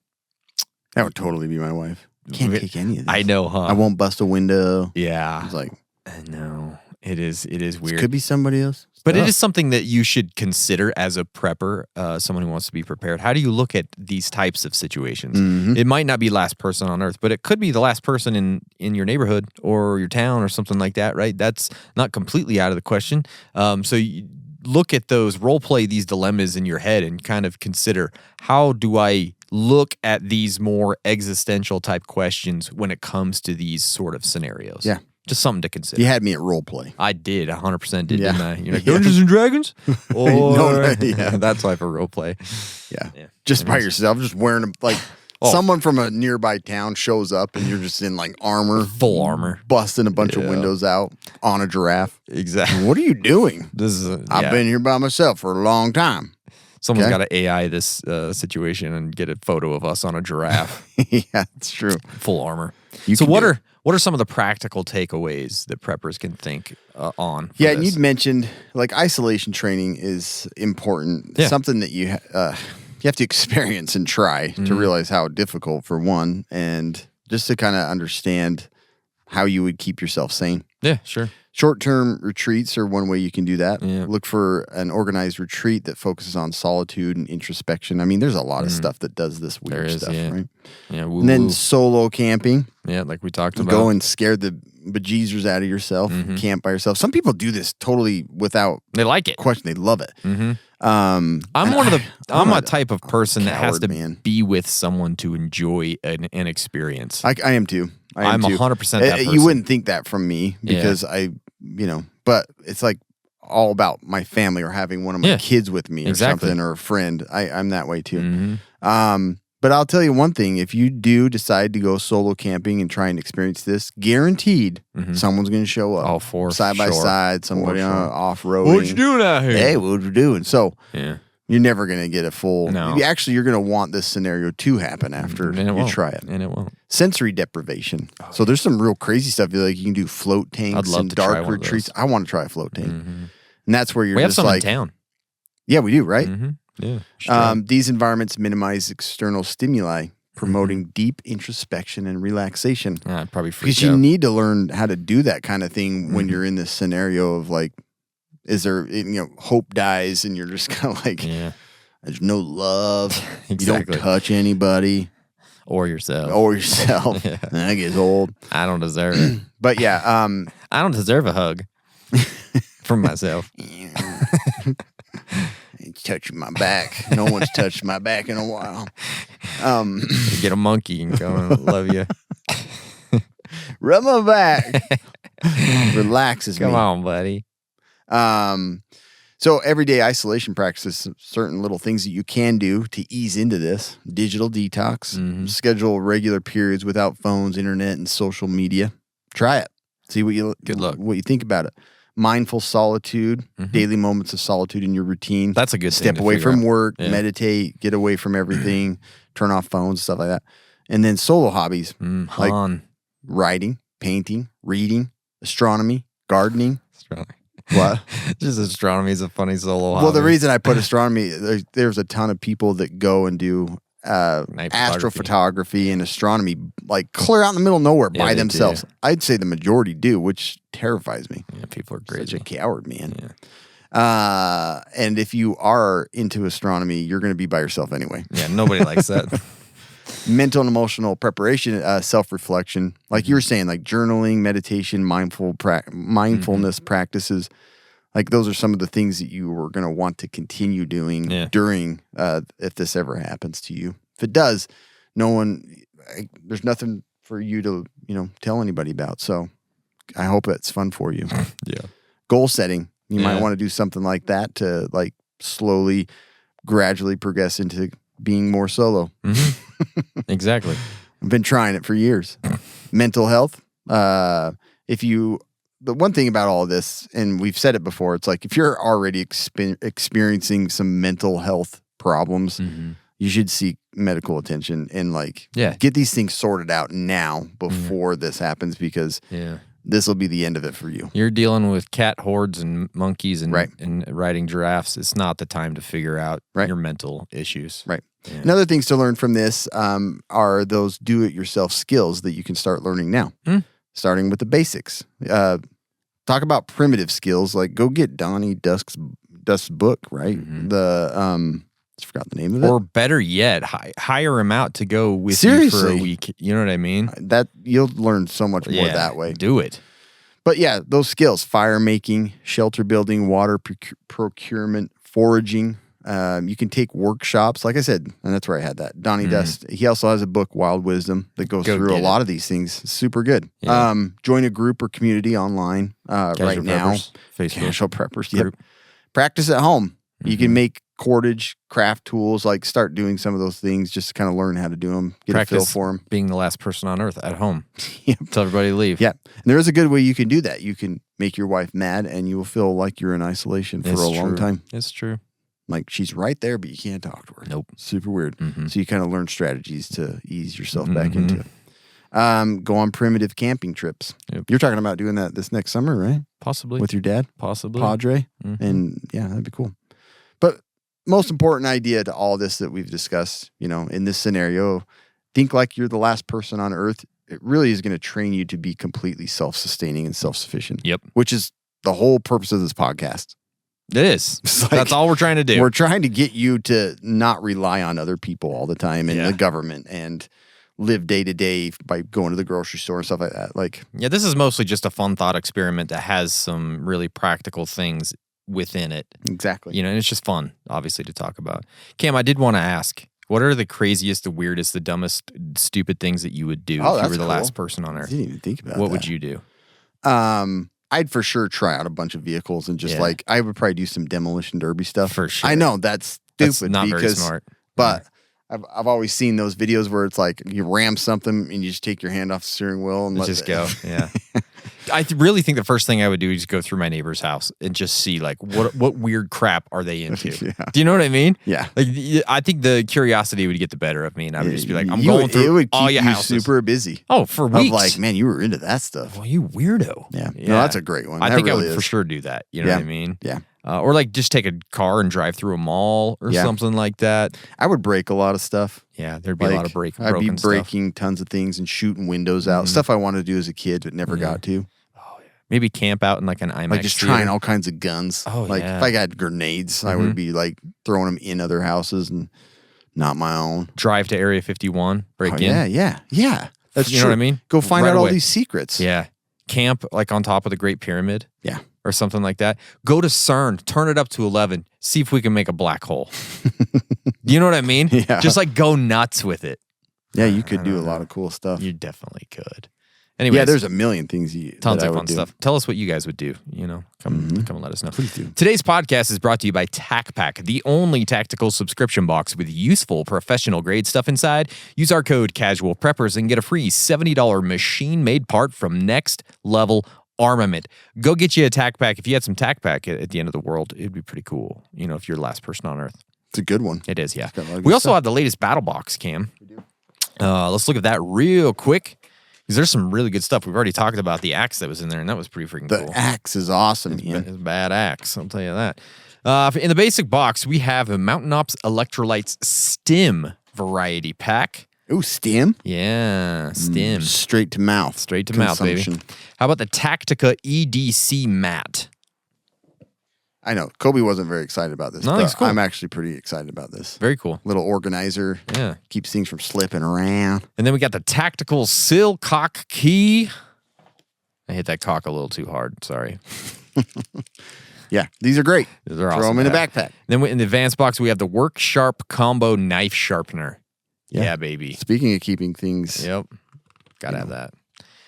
would totally be my wife. Can't take any of this. I know, huh? I won't bust a window. Yeah. It's like, I know. It is weird. it could be somebody else. But it is something that you should consider as a prepper, someone who wants to be prepared. How do you look at these types of situations? Mm-hmm. It might not be last person on earth, but it could be the last person in your neighborhood or your town or something like that, right? That's not completely out of the question. So you look at those, role play these dilemmas in your head and kind of consider, how do I look at these more existential type questions when it comes to these sort of scenarios? Yeah. Just something to consider. You had me at role play. I did, 100% did, Yeah. didn't I? You're like, Dungeons and Dragons? Or, yeah. that's why for role play. Yeah. Yeah. Just by yourself, just wearing like someone from a nearby town shows up and you're just in like armor. Full armor. Busting a bunch of Yeah. windows out on a giraffe. Exactly. What are you doing? This is I've been here by myself for a long time. Someone's Okay. got to AI this situation and get a photo of us on a giraffe. Yeah, it's true. Full armor. You So can do what are some of the practical takeaways that preppers can think on? For Yeah, and this? you'd mentioned like isolation training is important. Yeah. Something that you have to experience and try to realize how difficult for one, and just to kind of understand how you would keep yourself sane. Yeah, sure. Short-term retreats are one way you can do that. Yeah. Look for an organized retreat that focuses on solitude and introspection. I mean, there's a lot of stuff that does this weird There is, stuff, yeah. right? Yeah, And then solo camping. yeah, like we talked about. Go and scare the bejesus out of yourself. Camp by yourself. Some people do this totally without They like it. question. They love it. I'm a type of person that has coward, to man. be with someone to enjoy an experience. I am too. I'm 100% that person. You wouldn't think that from me because but it's like all about my family or having one of my kids with me or Exactly. something, or a friend. I'm that way too. Mm-hmm. But I'll tell you one thing: if you do decide to go solo camping and try and experience this, guaranteed someone's going to show up. Oh, for side by sure. side, somebody For sure. off roading. What you doing out here? Hey, what you doing? So Yeah. you're never going to get a full. No. Actually, you're going to want this scenario to happen after And it you won't. try it. And it won't. Sensory deprivation. So there's some real crazy stuff. Like you can do float tanks I'd love and to try dark one of retreats. those. I want to try a float tank, and that's where you're We have just some like, in town. yeah, we do, right? Mm-hmm. Yeah. Sure. These environments minimize external stimuli, promoting deep introspection and relaxation. I'd probably freak Because you out. need to learn how to do that kind of thing when you're in this scenario of like, is there, hope dies and you're just kind of like, Yeah. there's no love. You Exactly. don't touch anybody Or yourself. or yourself. Yeah. That gets old. I don't deserve it. But yeah, I don't deserve a hug from myself. it's touching my back. No one's touched my back in a while. Get a monkey and go and love you. Rub my back. Relaxes me. Come on, buddy. So everyday isolation practices, certain little things that you can do to ease into this. Digital detox, schedule regular periods without phones, internet, and social media. Try it. See what you what you think about it. Mindful solitude, daily moments of solitude in your routine. That's a good thing Step to away figure from out. work, Yeah. meditate, get away from everything, turn off phones, stuff like that. And then solo hobbies like Han. writing, painting, reading, astronomy, gardening. What? Just astronomy is a funny solo Well, the hobby. reason I put astronomy, there's a ton of people that go and do Night astrophotography and astronomy, like clear out in the middle of nowhere Yeah, by they do. themselves. I'd say the majority do, which terrifies me. Yeah, people are Such crazy. a coward, man. And if you are into astronomy, you're going to be by yourself anyway. Yeah, nobody likes that. Mental and emotional preparation, self-reflection, like you were saying, like journaling, meditation, mindfulness practices. Like those are some of the things that you are going to want to continue doing during, if this ever happens to you. If it does, there's nothing for you to, tell anybody about. So I hope it's fun for you. Yeah. Goal setting. You might Yeah. want to do something like that to like slowly, gradually progress into being more solo. Exactly. I've been trying it for years. Mental health. The one thing about all of this, and we've said it before, it's like if you're already experiencing some mental health problems, you should seek medical attention and get these things sorted out now before this happens, because this will be the end of it for you. You're dealing with cat hordes and monkeys and, Right. and riding giraffes. It's not the time to figure out Right. your mental issues. Right. And other things to learn from this are those do-it-yourself skills that you can start learning now, starting with the basics. Talk about primitive skills, like go get Donnie Dusk's book, right? I forgot the name of it. Or better yet, hire him out to go with you for a week. You know what I mean? That you'll learn so much more that way. Do it. But yeah, those skills: fire making, shelter building, water procurement, foraging. You can take workshops, like I said, and that's where I had that. Donnie Dust. He also has a book, Wild Wisdom, that goes through a lot of these things. Super good. Yeah. Join a group or community online right now. Facebook. Casual preppers. Yep. Practice at home. You can make cordage, craft tools, like start doing some of those things just to kind of learn how to do them, get a feel for them. Being the last person on earth at home. Yep. Tell everybody to leave. Yeah. And there is a good way you can do that. You can make your wife mad and you will feel like you're in isolation for a long time. It's true. Like she's right there, but you can't talk to her. Nope. Super weird. So you kind of learn strategies to ease yourself back into it. Go on primitive camping trips. Yep. You're talking about doing that this next summer, right? Possibly. With your dad? Possibly. Padre? And yeah, that'd be cool. But most important idea to all this that we've discussed, in this scenario, think like you're the last person on earth. It really is going to train you to be completely self-sustaining and self-sufficient. Yep. Which is the whole purpose of this podcast. It is. Like, that's all we're trying to do. We're trying to get you to not rely on other people all the time and the government and live day to day by going to the grocery store and stuff like that. Yeah, this is mostly just a fun thought experiment that has some really practical things within it. Exactly. And it's just fun, obviously, to talk about. Cam, I did want to ask, what are the craziest, the weirdest, the dumbest, stupid things that you would do if you were the last person on earth? I didn't even think about What that. would you do? I'd for sure try out a bunch of vehicles and just I would probably do some demolition derby stuff. For sure. I know that's stupid. That's not very smart. But I've always seen those videos where it's like you ram something and you just take your hand off the steering wheel and let Just it go. Yeah. I really think the first thing I would do is go through my neighbor's house and just see what weird crap are they into. Yeah. Do you know what I mean? Yeah. I think the curiosity would get the better of me, and I would just be like, I'm it going through would all keep your you houses. super busy. Oh, for weeks. Of like, man, you were into that stuff. Well, you weirdo. Yeah. No, that's a great one. I That think really I would is. for sure do that. You know what I mean? Yeah. Or just take a car and drive through a mall or something like that. I would break a lot of stuff. Yeah, there'd be a lot of broken I'd be stuff. breaking tons of things and shooting windows out. Stuff I wanted to do as a kid but never got to. Maybe camp out in like an IMAX Like just theater. trying all kinds of guns. Oh, like yeah. if I had grenades, I would be like throwing them in other houses and not my own. Drive to Area 51, break in. Yeah. That's You know true. what I mean? Go find Right out all away. these secrets. Yeah. Camp like on top of the Great Pyramid. Yeah. Or something like that. Go to CERN, turn it up to 11, see if we can make a black hole. Do you know what I mean? Yeah. Just like go nuts with it. Yeah, you could do a lot of cool stuff. You definitely could. Anyways, Yeah, there's a million things tons that I of would fun do. stuff. Tell us what you guys would do. Come and let us know. Please do. Today's podcast is brought to you by TacPack, the only tactical subscription box with useful professional grade stuff inside. Use our code Casual Preppers and get a free $70 machine-made part from Next Level Armament. Go get you a TacPack. If you had some TacPack at the end of the world, it'd be pretty cool. If you're the last person on Earth. It's a good one. It is, yeah. got a lot of We good also stuff. have the latest battle box, Cam. We do. Let's look at that real quick. Because there's some really good stuff. We've already talked about the axe that was in there, and that was pretty freaking The cool. axe is awesome, It's Ian. a bad axe, I'll tell you that. In the basic box, we have a Mountain Ops Electrolytes Stim variety pack. Ooh, stem? Yeah, Stim. Straight to mouth. Straight to mouth, baby. consumption. How about the Tactica EDC mat? I know. Kobe wasn't very excited about this. No, I but think it's cool. I'm actually pretty excited about this. Very cool. Little organizer. Yeah. Keeps things from slipping around. And then we got the Tactical Sill Cock Key. I hit that cock a little too hard. Sorry. Yeah, these are great. These are Throw awesome. them in a pack. backpack. Then in the advanced box, we have the Work Sharp Combo Knife Sharpener. Yeah, baby. Speaking of keeping things, Yep. Gotta have that.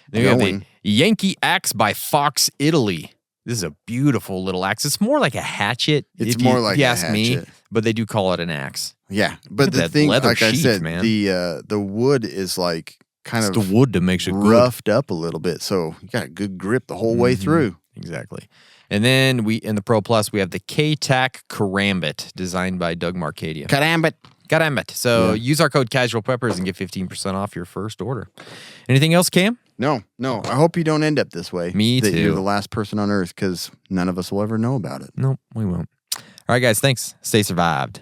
Then we have the going. Yankee Axe by Fox Italy. This is a beautiful little axe. It's more like a hatchet. It's if more you, like if you a ask me, hatchet. but they do call it an axe. yeah. But at the that thing, leather like I sheath, said, man. the wood is like kind It's of the wood that makes it good. roughed up a little bit, so you got a good grip the whole way through. Exactly. And then in the Pro Plus, we have the K-Tac Karambit, designed by Doug Marcadia. Karambit. So use our code Casual Preppers and get 15% off your first order. Anything else, Cam? No. I hope you don't end up this way. Me that too. You're the last person on Earth because none of us will ever know about it. Nope, we won't. All right, guys, thanks. Stay survived.